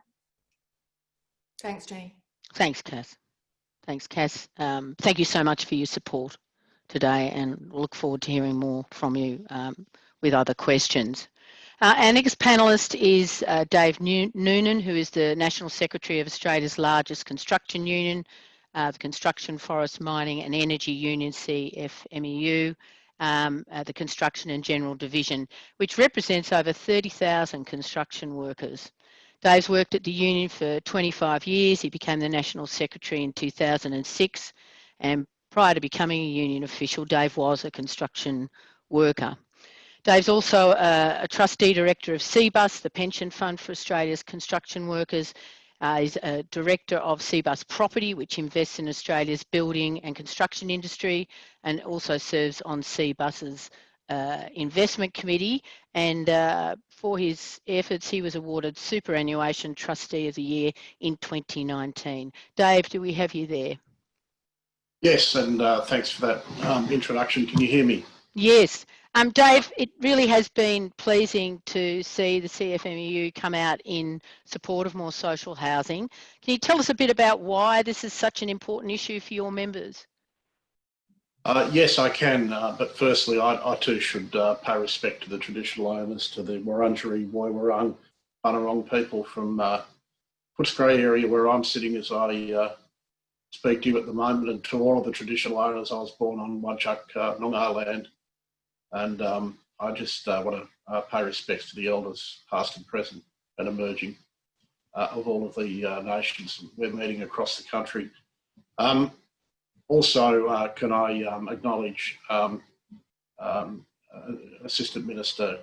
Thanks, Jenny. Thanks, Cass. Thanks, Cass. Thank you so much for your support today, and look forward to hearing more from you with other questions. Our next panellist is Dave Noonan, who is the National Secretary of Australia's largest construction union, the Construction, Forest, Mining and Energy Union, CFMEU, the Construction and General Division, which represents over 30,000 construction workers. Dave's worked at the union for 25 years. He became the National Secretary in 2006, and prior to becoming a union official, Dave was a construction worker. Dave's also a trustee director of CBUS, the pension fund for Australia's construction workers. He's a director of CBUS Property, which invests in Australia's building and construction industry, and also serves on CBUS's investment committee. And for his efforts, he was awarded Superannuation Trustee of the Year in 2019. Dave, do we have you there? Yes, and thanks for that introduction. Can you hear me? Yes. Dave, it really has been pleasing to see the CFMEU come out in support of more social housing. Can you tell us a bit about why this is such an important issue for your members? Yes, I can. But firstly, I too should pay respect to the traditional owners, to the Wurundjeri, Woiwurrung, Bunurong people from Footscray area where I'm sitting as I speak to you at the moment, and to all of the traditional owners. I was born on Whadjuk Noongar land, and I just want to pay respects to the elders, past and present and emerging, of all of the nations we're meeting across the country. Also, can I acknowledge Assistant Minister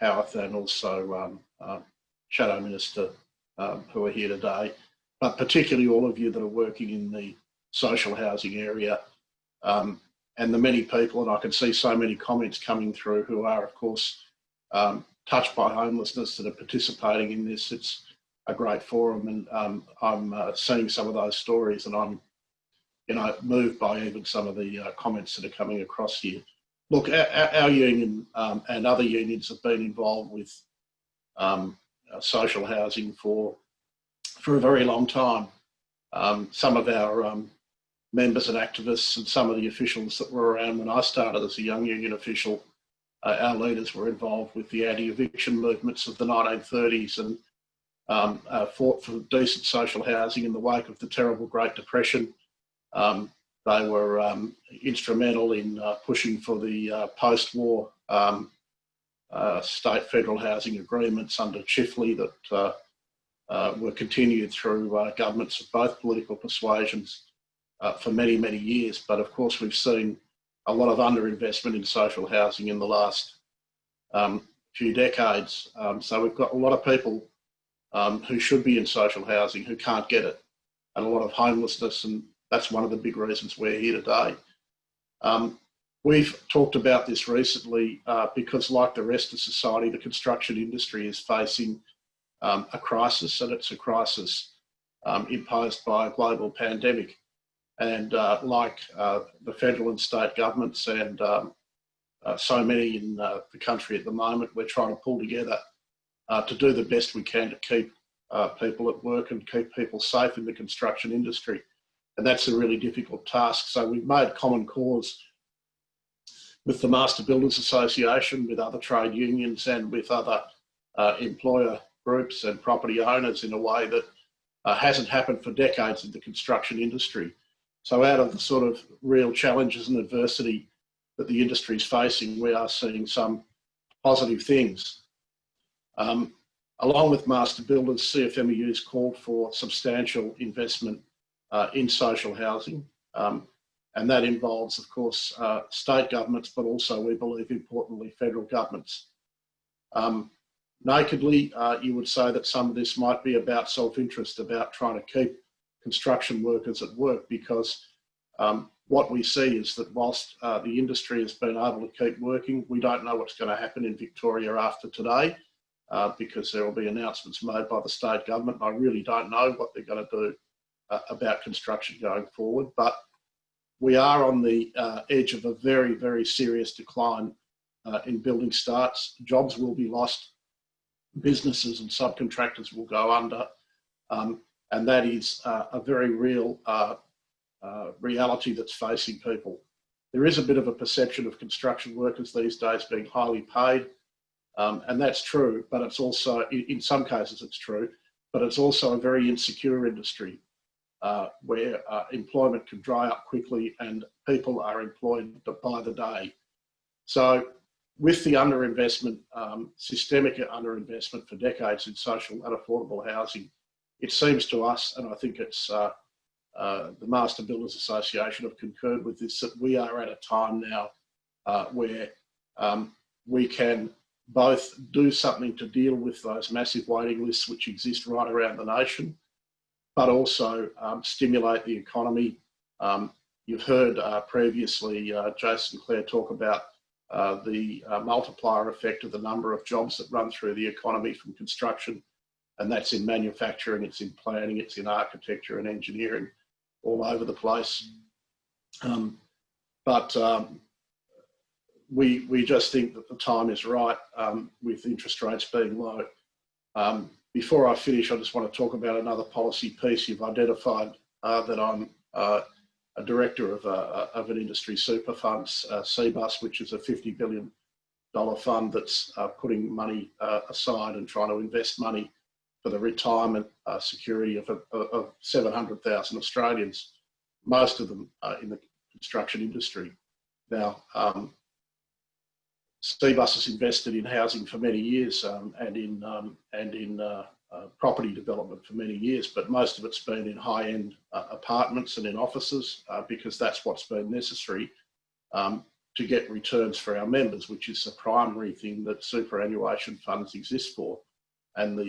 Howarth and also Shadow Minister who are here today, but particularly all of you that are working in the social housing area, and the many people, and I can see so many comments coming through, who are, of course, touched by homelessness, that are participating in this. It's a great forum, and I'm seeing some of those stories, and I'm moved by even some of the comments that are coming across here. Look, our union and other unions have been involved with social housing for a very long time. Some of our members and activists and some of the officials that were around when I started as a young union official, our leaders were involved with the anti-eviction movements of the 1930s and fought for decent social housing in the wake of the terrible Great Depression. They were instrumental in pushing for the post-war state federal housing agreements under Chifley that were continued through governments of both political persuasions for many, many years. But of course, we've seen a lot of underinvestment in social housing in the last few decades. So we've got a lot of people who should be in social housing who can't get it, and a lot of homelessness, and that's one of the big reasons we're here today. We've talked about this recently because, like the rest of society, the construction industry is facing a crisis, and it's a crisis imposed by a global pandemic. And like the federal and state governments and so many in the country at the moment, we're trying to pull together to do the best we can to keep people at work and keep people safe in the construction industry. And that's a really difficult task. So we've made common cause with the Master Builders Association, with other trade unions and with other employer groups and property owners in a way that hasn't happened for decades in the construction industry. So out of the sort of real challenges and adversity that the industry is facing, we are seeing some positive things. Along with Master Builders, CFMEU has called for substantial investment in social housing. And that involves, of course, state governments, but also, we believe, importantly, federal governments. Nakedly, you would say that some of this might be about self-interest, about trying to keep construction workers at work, because what we see is that whilst the industry has been able to keep working, we don't know what's going to happen in Victoria after today, because there will be announcements made by the state government. I really don't know what they're going to do about construction going forward, but we are on the edge of a very, very serious decline in building starts. Jobs will be lost, businesses and subcontractors will go under, and that is a very real reality that's facing people. There is a bit of a perception of construction workers these days being highly paid, and that's true, but it's also, in some cases it's true, but it's also a very insecure industry where employment can dry up quickly and people are employed by the day. So with the underinvestment, systemic underinvestment for decades in social and affordable housing, it seems to us, and I think it's the Master Builders Association have concurred with this, that we are at a time now where we can both do something to deal with those massive waiting lists which exist right around the nation, but also stimulate the economy. You've heard previously Jason Clare talk about the multiplier effect of the number of jobs that run through the economy from construction, and that's in manufacturing, it's in planning, it's in architecture and engineering, all over the place. But we just think that the time is right with interest rates being low. Before I finish, I just want to talk about another policy piece. You've identified that I'm a director of an industry super fund, CBUS, which is a $50 billion fund that's putting money aside and trying to invest money for the retirement security of 700,000 Australians, most of them in the construction industry. Now, CBUS has invested in housing for many years and in property development for many years, but most of it's been in high-end apartments and in offices because that's what's been necessary to get returns for our members, which is the primary thing that superannuation funds exist for. And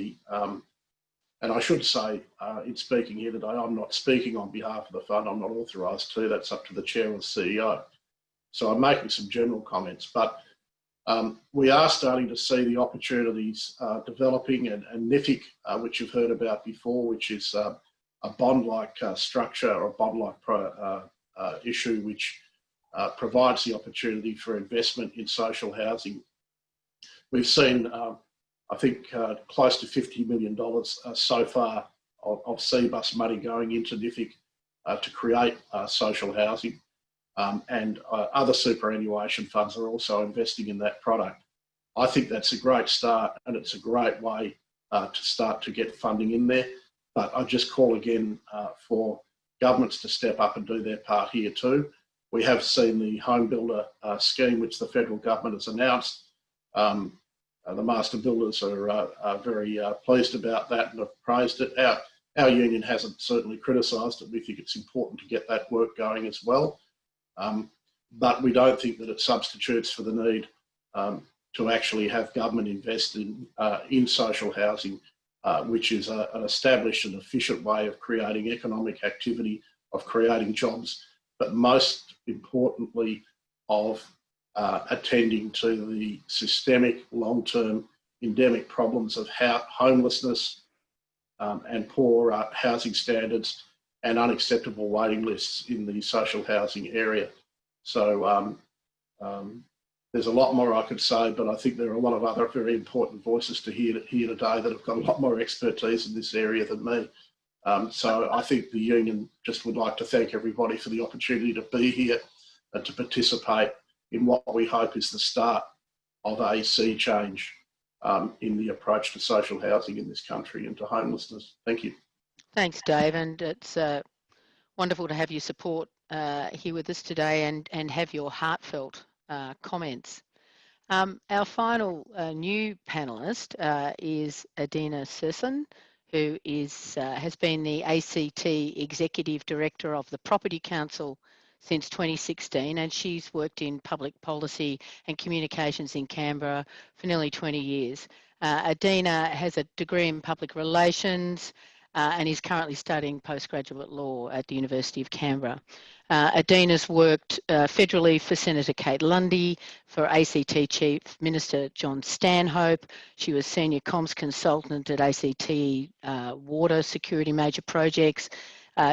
I should say, in speaking here today, I'm not speaking on behalf of the fund. I'm not authorised to. That's up to the chair or the CEO. So I'm making some general comments, but we are starting to see the opportunities developing, and NIFIC, which you've heard about before, which is a bond-like structure or a bond-like issue, which provides the opportunity for investment in social housing. We've seen, I think, close to $50 million so far of CBUS money going into NIFIC to create social housing. And other superannuation funds are also investing in that product. I think that's a great start, and it's a great way to start to get funding in there. But I just call again for governments to step up and do their part here too. We have seen the Homebuilder Scheme, which the federal government has announced. The master builders are very pleased about that and have praised it. Our union hasn't certainly criticised it. We think it's important to get that work going as well. But we don't think that it substitutes for the need to actually have government invest in social housing, which is an established and efficient way of creating economic activity, of creating jobs, but most importantly of attending to the systemic long-term endemic problems of homelessness and poor housing standards and unacceptable waiting lists in the social housing area. So there's a lot more I could say, but I think there are a lot of other very important voices to hear today that have got a lot more expertise in this area than me. So I think the union just would like to thank everybody for the opportunity to be here and to participate in what we hope is the start of a sea change in the approach to social housing in this country and to homelessness. Thank you. Thanks, Dave, and it's wonderful to have your support here with us today and have your heartfelt comments. Our final new panellist is Adina Serson, who has been the ACT Executive Director of the Property Council since 2016, and she's worked in public policy and communications in Canberra for nearly 20 years. Adina has a degree in public relations and is currently studying postgraduate law at the University of Canberra. Adina's worked federally for Senator Kate Lundy, for ACT Chief Minister John Stanhope. She was Senior Comms Consultant at ACT Water Security Major Projects.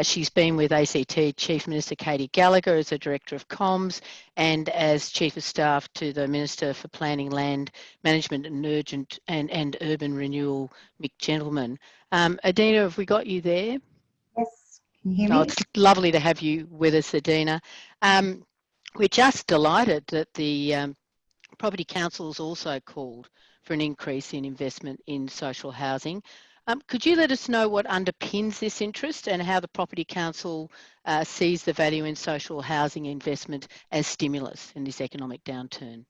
She's been with ACT Chief Minister Katie Gallagher as a Director of Comms and as Chief of Staff to the Minister for Planning, Land Management and Urban Renewal, Mick Gentleman. Adina, have we got you there? Yes, can you hear me? Oh, it's lovely to have you with us, Adina. We're just delighted that the Property Council has also called for an increase in investment in social housing. Could you let us know what underpins this interest and how the Property Council sees the value in social housing investment as stimulus in this economic downturn?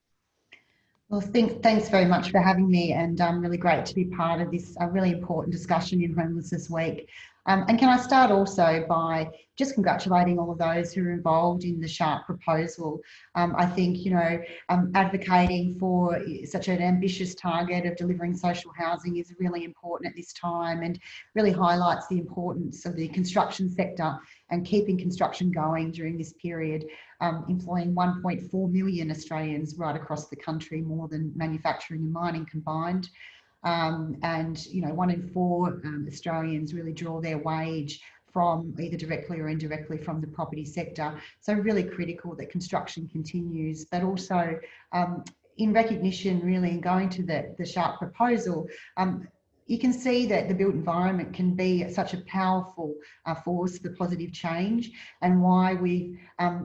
Well, thanks very much for having me, and really great to be part of this really important discussion in Homelessness Week. And can I start also by just congratulating all of those who are involved in the Sharp proposal. I think, advocating for such an ambitious target of delivering social housing is really important at this time and really highlights the importance of the construction sector and keeping construction going during this period, employing 1.4 million Australians right across the country, more than manufacturing and mining combined. And 1 in 4 Australians really draw their wage from either directly or indirectly from the property sector. So really critical that construction continues, but also in recognition really and going to the Sharp proposal, you can see that the built environment can be such a powerful force for positive change, and why we've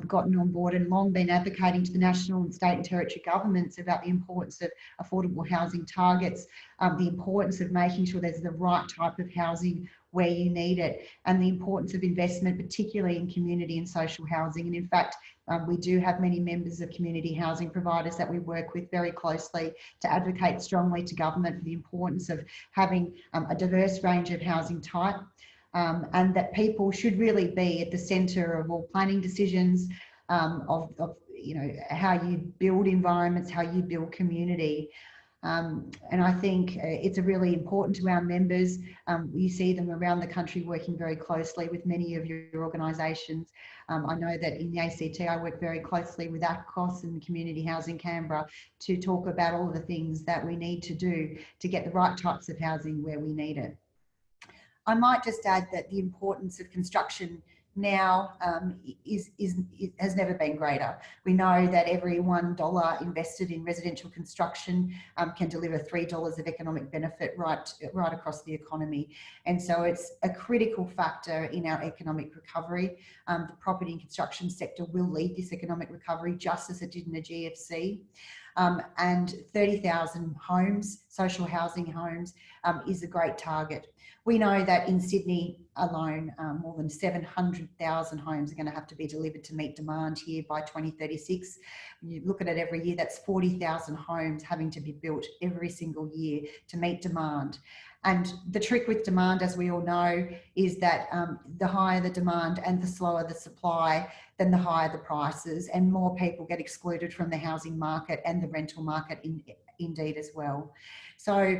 gotten on board and long been advocating to the national and state and territory governments about the importance of affordable housing targets, the importance of making sure there's the right type of housing where you need it, and the importance of investment, particularly in community and social housing. And in fact, we do have many members of community housing providers that we work with very closely to advocate strongly to government for the importance of having a diverse range of housing type, and that people should really be at the centre of all planning decisions, of you know, how you build environments, how you build community. And I think it's really important to our members. You see them around the country working very closely with many of your organisations. I know that in the ACT I work very closely with ACCOS and Community Housing Canberra to talk about all of the things that we need to do to get the right types of housing where we need it. I might just add that the importance of construction now has never been greater. We know that every $1 invested in residential construction can deliver $3 of economic benefit right across the economy. And so it's a critical factor in our economic recovery. The property and construction sector will lead this economic recovery just as it did in the GFC. And 30,000 homes, social housing homes, is a great target. We know that in Sydney alone, more than 700,000 homes are going to have to be delivered to meet demand here by 2036. When you look at it every year, that's 40,000 homes having to be built every single year to meet demand. And the trick with demand, as we all know, is that the higher the demand and the slower the supply, then the higher the prices, and more people get excluded from the housing market and the rental market indeed as well. So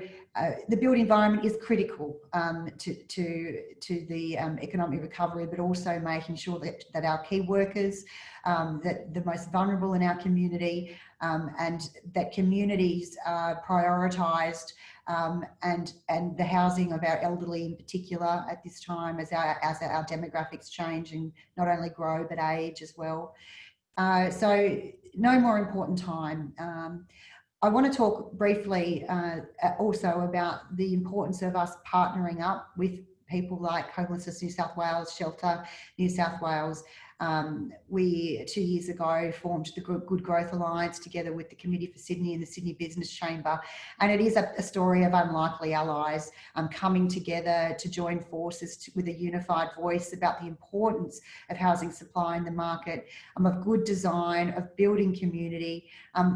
the built environment is critical to the economic recovery, but also making sure that our key workers, that the most vulnerable in our community, and that communities are prioritised, and the housing of our elderly in particular at this time as our demographics change and not only grow but age as well. So no more important time. I want to talk briefly also about the importance of us partnering up with people like Homelessness New South Wales, Shelter New South Wales. We 2 years ago formed the Good Growth Alliance together with the Committee for Sydney and the Sydney Business Chamber, and it is a story of unlikely allies coming together to join forces with a unified voice about the importance of housing supply in the market, of good design, of building community,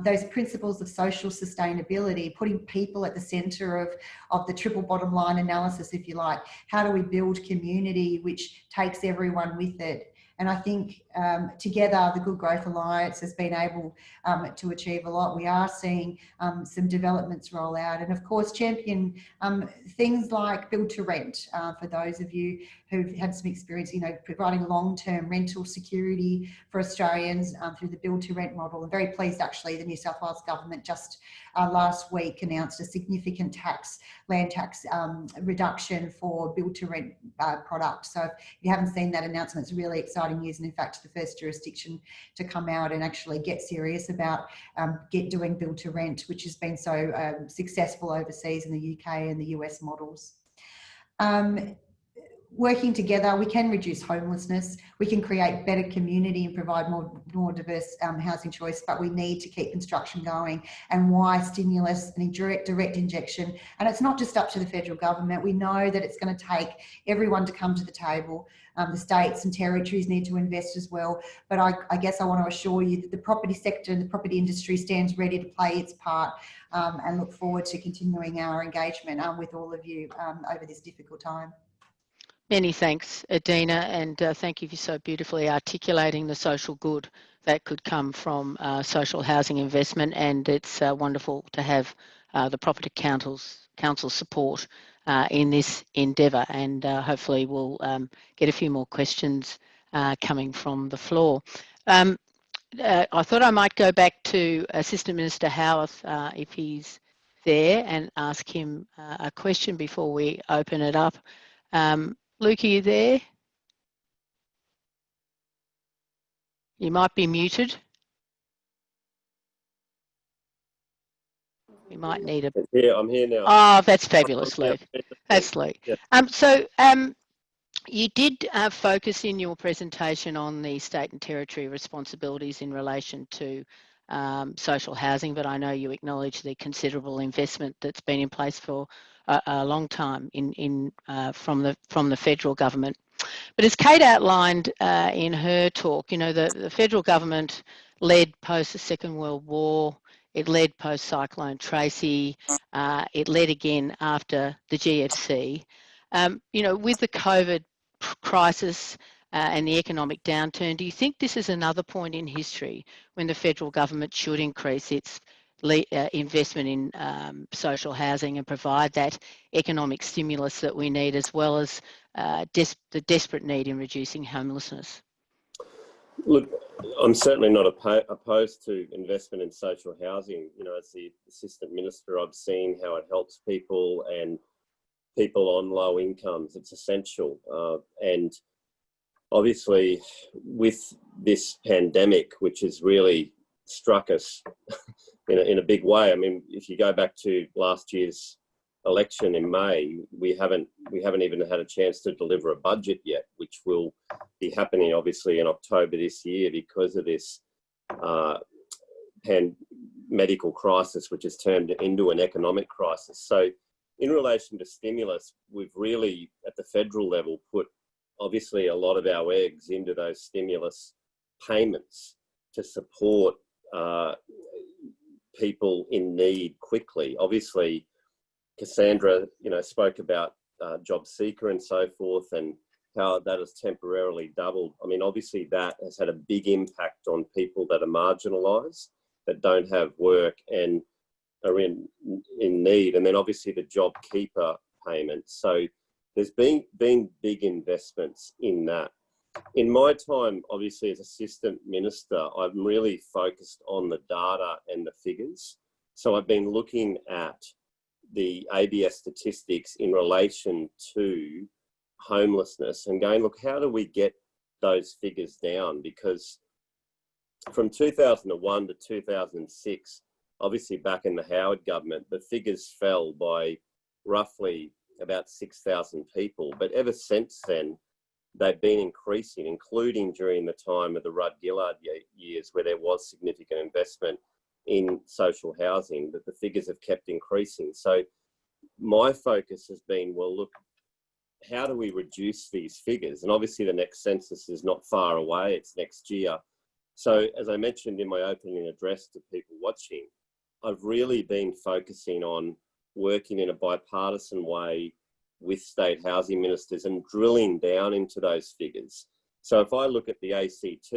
those principles of social sustainability, putting people at the centre of the triple bottom line analysis, if you like. How do we build community which takes everyone with it? And I think together the Good Growth Alliance has been able to achieve a lot. We are seeing some developments roll out, and of course champion things like build to rent for those of you who've had some experience, you know, providing long-term rental security for Australians through the build to rent model. I'm very pleased actually the New South Wales government just last week announced a significant land tax reduction for build to rent products. So if you haven't seen that announcement, it's really exciting news, and in fact the first jurisdiction to come out and actually get serious about doing build to rent, which has been so successful overseas in the UK and the US models. Working together, we can reduce homelessness, we can create better community and provide more diverse housing choice, but we need to keep construction going. And why stimulus and direct injection? And it's not just up to the federal government. We know that it's going to take everyone to come to the table. The states and territories need to invest as well. But I guess I want to assure you that the property sector and the property industry stands ready to play its part, and look forward to continuing our engagement with all of you over this difficult time. Many thanks, Adina, and thank you for so beautifully articulating the social good that could come from social housing investment, and it's wonderful to have the Property Council's support in this endeavour, and hopefully we'll get a few more questions coming from the floor. I thought I might go back to Assistant Minister Howarth if he's there and ask him a question before we open it up. Luke, are you there? You might be muted. We might need a... Yeah, I'm here now. Oh, that's fabulous, Luke. That's Luke. Yeah. You did focus in your presentation on the state and territory responsibilities in relation to social housing, but I know you acknowledge the considerable investment that's been in place for a long time from the federal government. But as Kate outlined in her talk, you know, the federal government led post the Second World War. It led post Cyclone Tracy. It led again after the GFC. You know, with the COVID crisis and the economic downturn, do you think this is another point in history when the federal government should increase its investment in social housing and provide that economic stimulus that we need, as well as the desperate need in reducing homelessness? Look, I'm certainly not opposed to investment in social housing. You know, as the Assistant Minister, I've seen how it helps people and people on low incomes. It's essential. And obviously, with this pandemic, which has really struck us in a big way. I mean, if you go back to last year's election in May, we haven't even had a chance to deliver a budget yet, which will be happening obviously in October this year because of this medical crisis, which has turned into an economic crisis. So in relation to stimulus, we've really at the federal level put obviously a lot of our eggs into those stimulus payments to support people in need quickly. Obviously, Cassandra, you know, spoke about job seeker and so forth, and how that has temporarily doubled. I mean, obviously that has had a big impact on people that are marginalised, that don't have work and are in need. And then obviously the job keeper payments. So there's been big investments in that. In my time, obviously as Assistant Minister, I'm really focused on the data and the figures. So I've been looking at the ABS statistics in relation to homelessness and going, look, how do we get those figures down? Because from 2001 to 2006, obviously back in the Howard government, the figures fell by roughly about 6,000 people. But ever since then, they've been increasing, including during the time of the Rudd-Gillard years, where there was significant investment in social housing, that the figures have kept increasing. So my focus has been, well, look, how do we reduce these figures? And obviously the next census is not far away, it's next year. So as I mentioned in my opening address to people watching, I've really been focusing on working in a bipartisan way with state housing ministers and drilling down into those figures. So if I look at the ACT,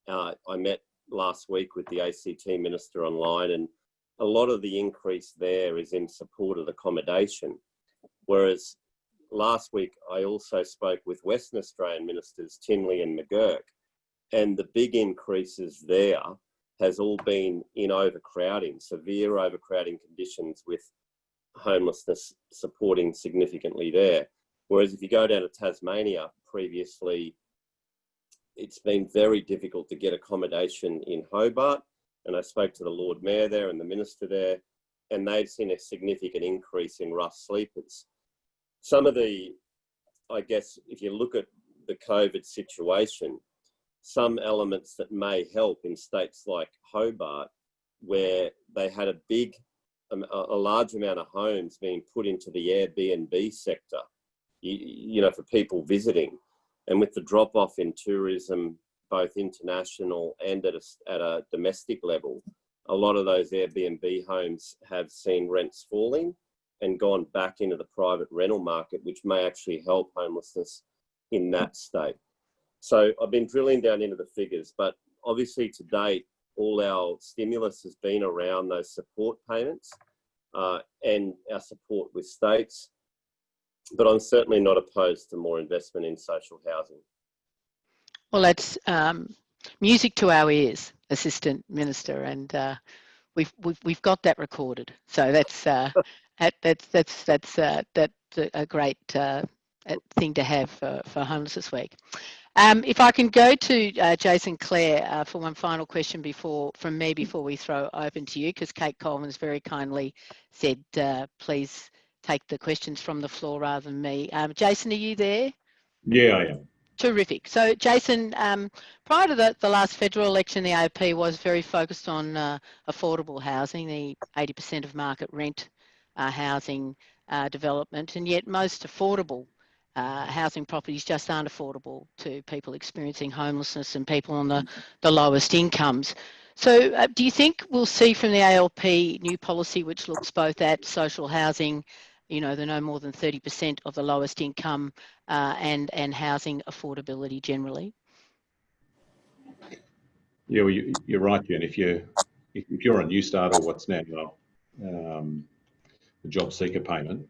I met last week with the ACT minister online, and a lot of the increase there is in support of accommodation. Whereas last week, I also spoke with Western Australian ministers, Tinley and McGurk, and the big increases there has all been in overcrowding, severe overcrowding conditions with homelessness supporting significantly there. Whereas if you go down to Tasmania, previously, it's been very difficult to get accommodation in Hobart. And I spoke to the Lord Mayor there and the Minister there, and they've seen a significant increase in rough sleepers. Some of the, I guess, if you look at the COVID situation, some elements that may help in states like Hobart, where they had a large amount of homes being put into the Airbnb sector, you know, for people visiting. And with the drop-off in tourism, both international and at a domestic level, a lot of those Airbnb homes have seen rents falling and gone back into the private rental market, which may actually help homelessness in that state. So I've been drilling down into the figures, but obviously to date, all our stimulus has been around those support payments and our support with states. But I'm certainly not opposed to more investment in social housing. Well, that's music to our ears, Assistant Minister, and we've got that recorded. So that's a great thing to have for Homelessness Week. If I can go to Jason Clare for one final question from me before we throw open to you, because Kate Colvin has very kindly said, please take the questions from the floor rather than me. Jason, are you there? Yeah, I am. Terrific. So, Jason, prior to the last federal election, the AOP was very focused on affordable housing, the 80% of market rent housing development, and yet most affordable housing properties just aren't affordable to people experiencing homelessness and people on the lowest incomes. So do you think we'll see from the ALP new policy which looks both at social housing, you know, the no more than 30% of the lowest income and housing affordability generally? Yeah, well, you're right, Jen. If you're on Newstart or what's now the job seeker payment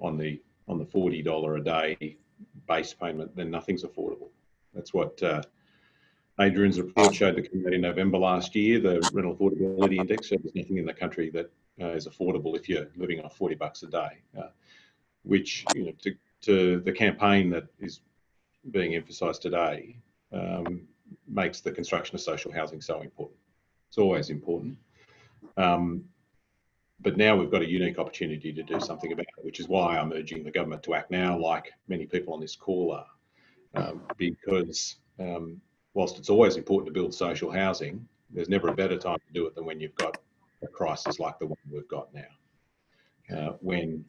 on the $40 a day base payment, then nothing's affordable. That's what Adrian's report showed that came out in November last year. The rental affordability index said there's nothing in the country that is affordable if you're living off $40 a day, which, you know, to the campaign that is being emphasised today, makes the construction of social housing so important. It's always important. But now we've got a unique opportunity to do something about it, which is why I'm urging the government to act now, like many people on this call are, because whilst it's always important to build social housing, there's never a better time to do it than when you've got a crisis like the one we've got now, when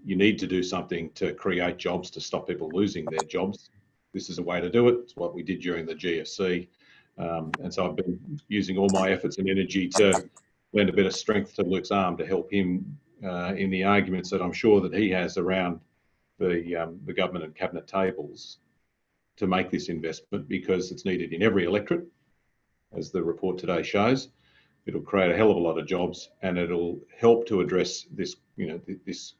you need to do something to create jobs, to stop people losing their jobs. This is a way to do it. It's what we did during the GFC. And so I've been using all my efforts and energy to lend a bit of strength to Luke's arm to help him in the arguments that I'm sure that he has around the government and cabinet tables to make this investment, because it's needed in every electorate, as the report today shows. It'll create a hell of a lot of jobs, and it'll help to address this, you know, this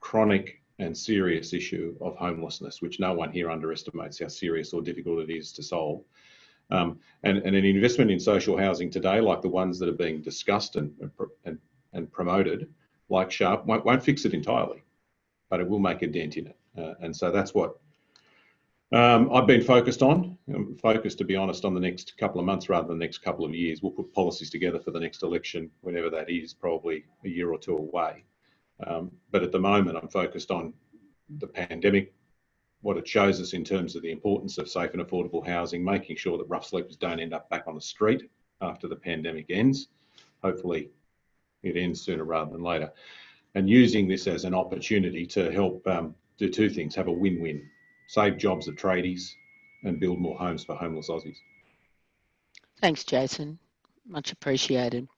chronic and serious issue of homelessness, which no one here underestimates how serious or difficult it is to solve. And an investment in social housing today, like the ones that are being discussed and promoted, like Sharp, won't fix it entirely, but it will make a dent in it. And so that's what I've been focused on. I'm focused, to be honest, on the next couple of months rather than the next couple of years. We'll put policies together for the next election, whenever that is, probably a year or two away. But at the moment, I'm focused on the pandemic, what it shows us in terms of the importance of safe and affordable housing, making sure that rough sleepers don't end up back on the street after the pandemic ends. Hopefully it ends sooner rather than later. And using this as an opportunity to help do two things: have a win-win, save jobs at tradies and build more homes for homeless Aussies. Thanks, Jason. Much appreciated.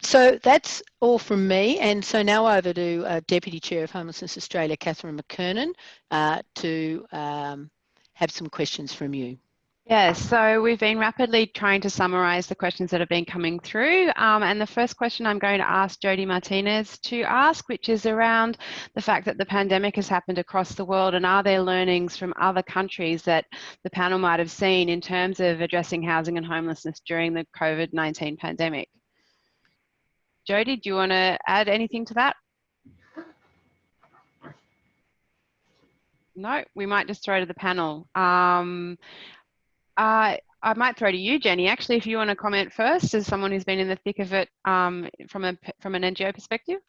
So that's all from me, and so now over to Deputy Chair of Homelessness Australia, Catherine McKernan, to have some questions from you. Yeah, so we've been rapidly trying to summarise the questions that have been coming through, and the first question I'm going to ask Jody Martinez to ask, which is around the fact that the pandemic has happened across the world, and are there learnings from other countries that the panel might have seen in terms of addressing housing and homelessness during the COVID-19 pandemic? Jody, do you want to add anything to that? No, we might just throw to the panel. I might throw to you, Jenny, actually, if you want to comment first, as someone who's been in the thick of it from an NGO perspective.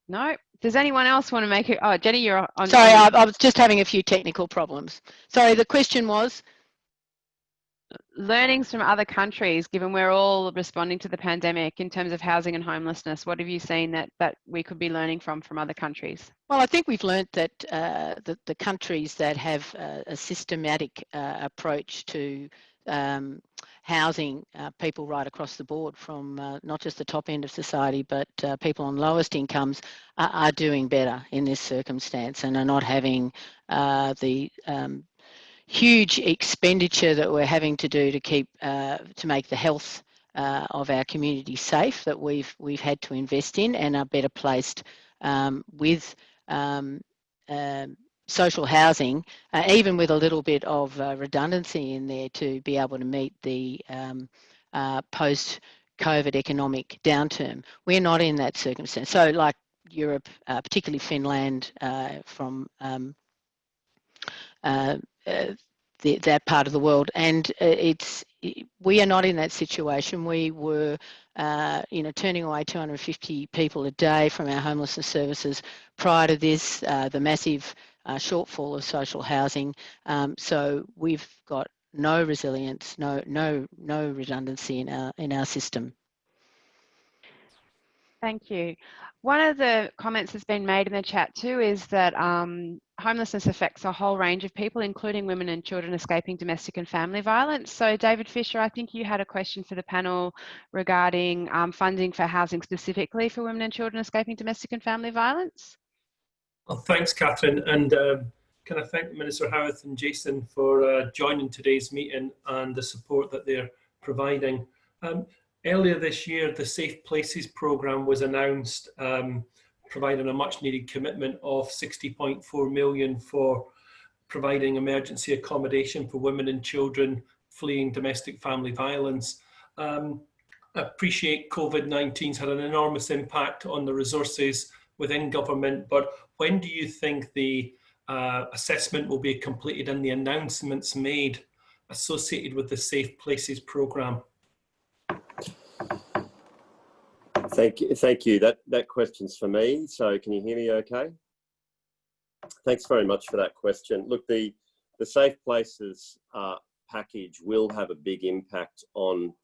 No? Does anyone else want to make it? Oh, Jenny, you're on. Sorry, I was just having a few technical problems. Sorry, the question was? Learnings from other countries, given we're all responding to the pandemic in terms of housing and homelessness. What have you seen that we could be learning from other countries? Well, I think we've learnt that the countries that have a systematic approach to housing people right across the board, from not just the top end of society, but people on lowest incomes, are doing better in this circumstance and are not having the huge expenditure that we're having to do to keep to make the health of our community safe that we've had to invest in, and are better placed with social housing, even with a little bit of redundancy in there, to be able to meet the post COVID economic downturn. We're not in that circumstance. So like Europe, particularly Finland, from that part of the world, and we are not in that situation. We were, turning away 250 people a day from our homelessness services prior to this, the massive shortfall of social housing. So we've got no resilience, no redundancy in our system. Thank you. One of the comments that's been made in the chat too is that homelessness affects a whole range of people, including women and children escaping domestic and family violence. So David Fisher, I think you had a question for the panel regarding funding for housing specifically for women and children escaping domestic and family violence. Well, thanks, Catherine. And can I thank Minister Howarth and Jason for joining today's meeting and the support that they're providing. Earlier this year, the Safe Places programme was announced, providing a much needed commitment of 60.4 million for providing emergency accommodation for women and children fleeing domestic family violence. I appreciate COVID-19's had an enormous impact on the resources within government, but when do you think the assessment will be completed and the announcements made associated with the Safe Places programme? Thank you. That question's for me. So can you hear me okay? Thanks very much for that question. Look, the Safe Places package will have a big impact on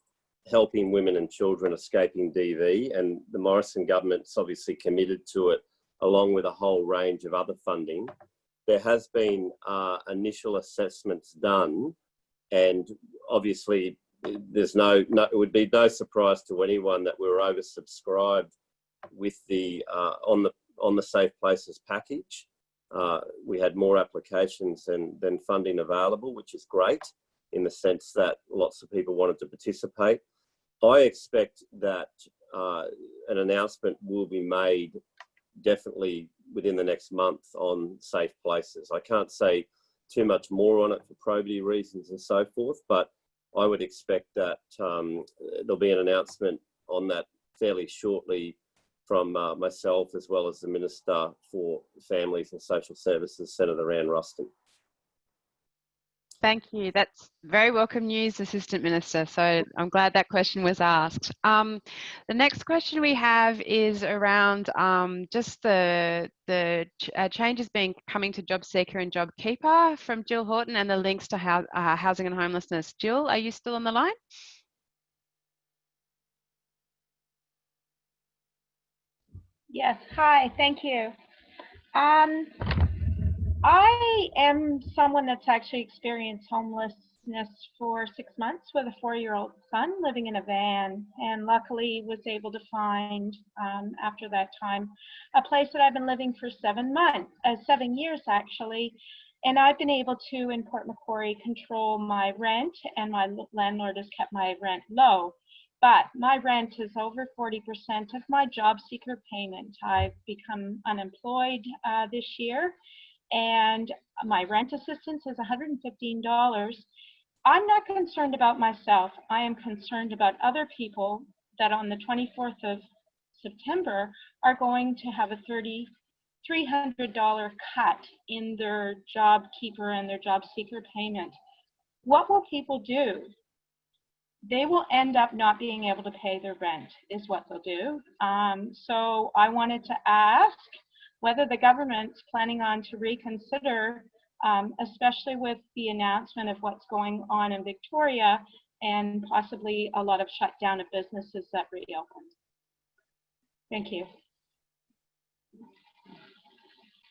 helping women and children escaping DV, and the Morrison government's obviously committed to it, along with a whole range of other funding. There has been initial assessments done, and obviously it would be no surprise to anyone that we were oversubscribed with the on the Safe Places package. We had more applications than funding available, which is great in the sense that lots of people wanted to participate. I expect that an announcement will be made definitely within the next month on Safe Places. I can't say too much more on it for probity reasons and so forth, but I would expect that there'll be an announcement on that fairly shortly from myself, as well as the Minister for Families and Social Services, Senator Ann Ruston. Thank you. That's very welcome news, Assistant Minister. So I'm glad that question was asked. The next question we have is around just the changes coming to Job Seeker and Job Keeper from Jill Horton and the links to housing and homelessness. Jill, are you still on the line? Yes. Hi. Thank you. I am someone that's actually experienced homelessness for 6 months with a 4-year-old son living in a van, and luckily was able to find, after that time, a place that I've been living for 7 years actually. And I've been able to, in Port Macquarie, control my rent, and my landlord has kept my rent low. But my rent is over 40% of my job seeker payment. I've become unemployed this year, and my rent assistance is $115. I'm not concerned about myself. I am concerned about other people that on the 24th of September are going to have a $300 cut in their job keeper and their job seeker payment. What will people do? They will end up not being able to pay their rent, is what they'll do. So I wanted to ask whether the government's planning on to reconsider, especially with the announcement of what's going on in Victoria and possibly a lot of shutdown of businesses that reopened. Thank you.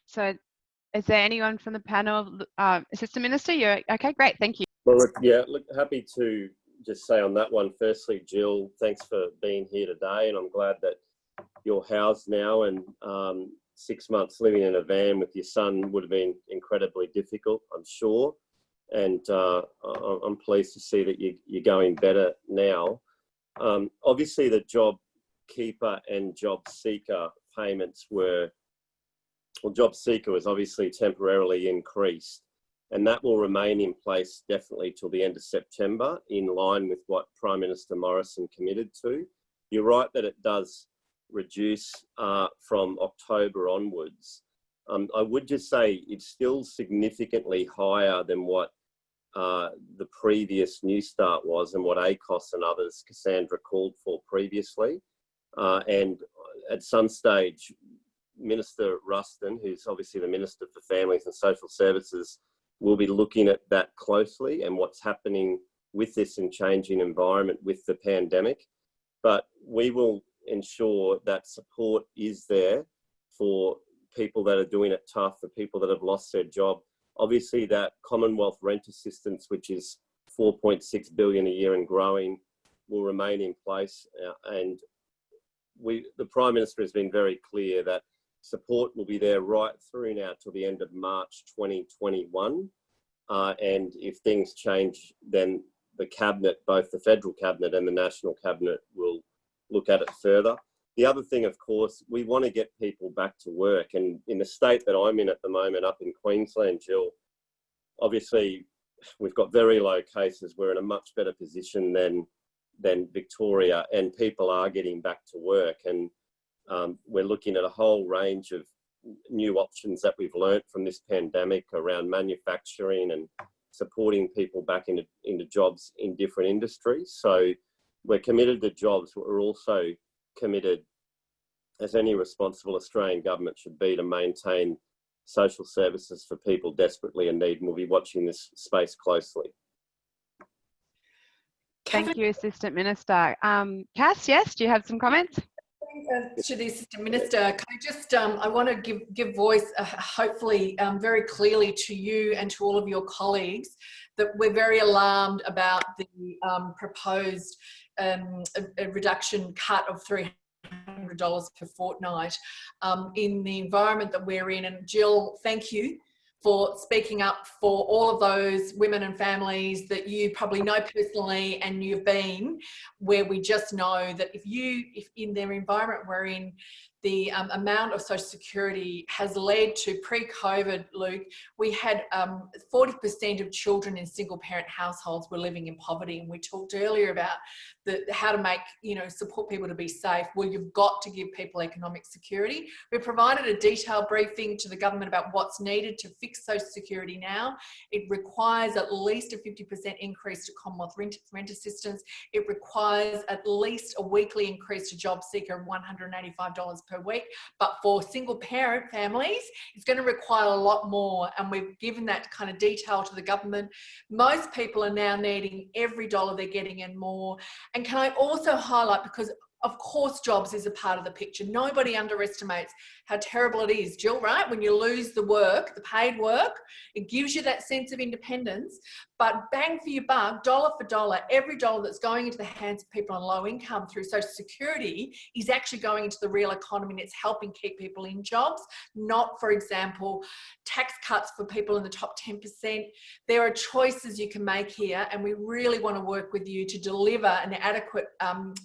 So is there anyone from the panel? Assistant Minister, you're okay, great, thank you. Well, look, happy to just say on that one, firstly, Jill, thanks for being here today, and I'm glad that you're housed now, and 6 months living in a van with your son would have been incredibly difficult, I'm sure, and I'm pleased to see that you're going better now. Obviously, the job keeper and job seeker payments job seeker was obviously temporarily increased, And that will remain in place definitely till the end of September, in line with what Prime Minister Morrison committed to. You're right that it does reduce from October onwards. I would just say it's still significantly higher than what the previous New Start was and what ACOS and others, Cassandra, called for previously. And at some stage, Minister Ruston, who's obviously the Minister for Families and Social Services, will be looking at that closely and what's happening with this and changing environment with the pandemic. But we will ensure that support is there for people that are doing it tough, for people that have lost their job. Obviously, that Commonwealth rent assistance, which is 4.6 billion a year and growing, will remain in place. And the Prime Minister has been very clear that support will be there right through now till the end of March 2021. And if things change, then the Cabinet, both the Federal Cabinet and the National Cabinet, will look at it further. The other thing, of course, we want to get people back to work. And in the state that I'm in at the moment, up in Queensland, Jill, obviously we've got very low cases. We're in a much better position than Victoria, and people are getting back to work. And we're looking at a whole range of new options that we've learnt from this pandemic around manufacturing and supporting people back into jobs in different industries. So we're committed to jobs, but we're also committed, as any responsible Australian government should be, to maintain social services for people desperately in need, and we'll be watching this space closely. Thank you, Assistant Minister. Cass, yes, do you have some comments? To the Assistant Minister, can I just, I want to give voice, hopefully very clearly to you and to all of your colleagues, that we're very alarmed about the proposed a reduction cut of $300 per fortnight in the environment that we're in. And Jill, thank you for speaking up for all of those women and families that you probably know personally and you've been, where we just know that if in their environment we're in, the amount of Social Security has led to, pre-COVID, Luke, we had 40% of children in single parent households were living in poverty. And we talked earlier about how to make, support people to be safe. Well, you've got to give people economic security. We provided a detailed briefing to the government about what's needed to fix Social Security now. It requires at least a 50% increase to Commonwealth rent assistance. It requires at least a weekly increase to job seeker of $185 per week. But for single parent families, it's going to require a lot more. And we've given that kind of detail to the government. Most people are now needing every dollar they're getting and more. And can I also highlight, because of course jobs is a part of the picture. Nobody underestimates how terrible it is, Jill, right? When you lose the work, the paid work, it gives you that sense of independence. But bang for your buck, dollar for dollar, every dollar that's going into the hands of people on low income through Social Security is actually going into the real economy, and it's helping keep people in jobs, not, for example, tax cuts for people in the top 10%. There are choices you can make here, and we really want to work with you to deliver an adequate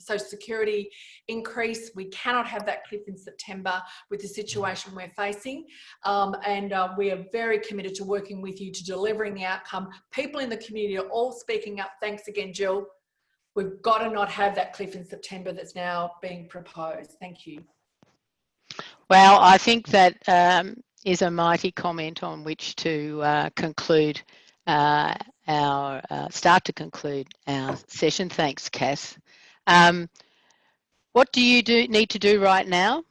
Social Security increase. We cannot have that cliff in September with the situation we're facing, and we are very committed to working with you to delivering the outcome. People in the community are all speaking up. Thanks again, Jill. We've got to not have that cliff in September that's now being proposed. Thank you. Well, I think that is a mighty comment on which to conclude start to conclude our session. Thanks, Cass. What do you need to do right now?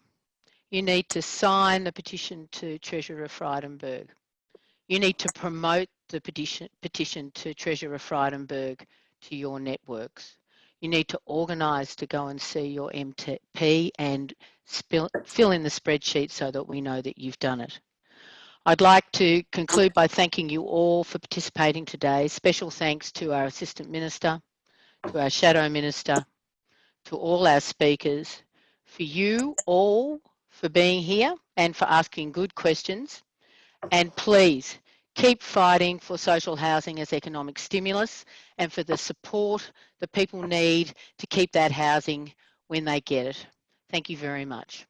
You need to sign the petition to Treasurer Frydenberg. You need to promote the petition to Treasurer Frydenberg to your networks. You need to organise to go and see your MP and fill in the spreadsheet so that we know that you've done it. I'd like to conclude by thanking you all for participating today. Special thanks to our Assistant Minister, to our Shadow Minister, to all our speakers, for you all for being here and for asking good questions. And please keep fighting for social housing as economic stimulus and for the support that people need to keep that housing when they get it. Thank you very much.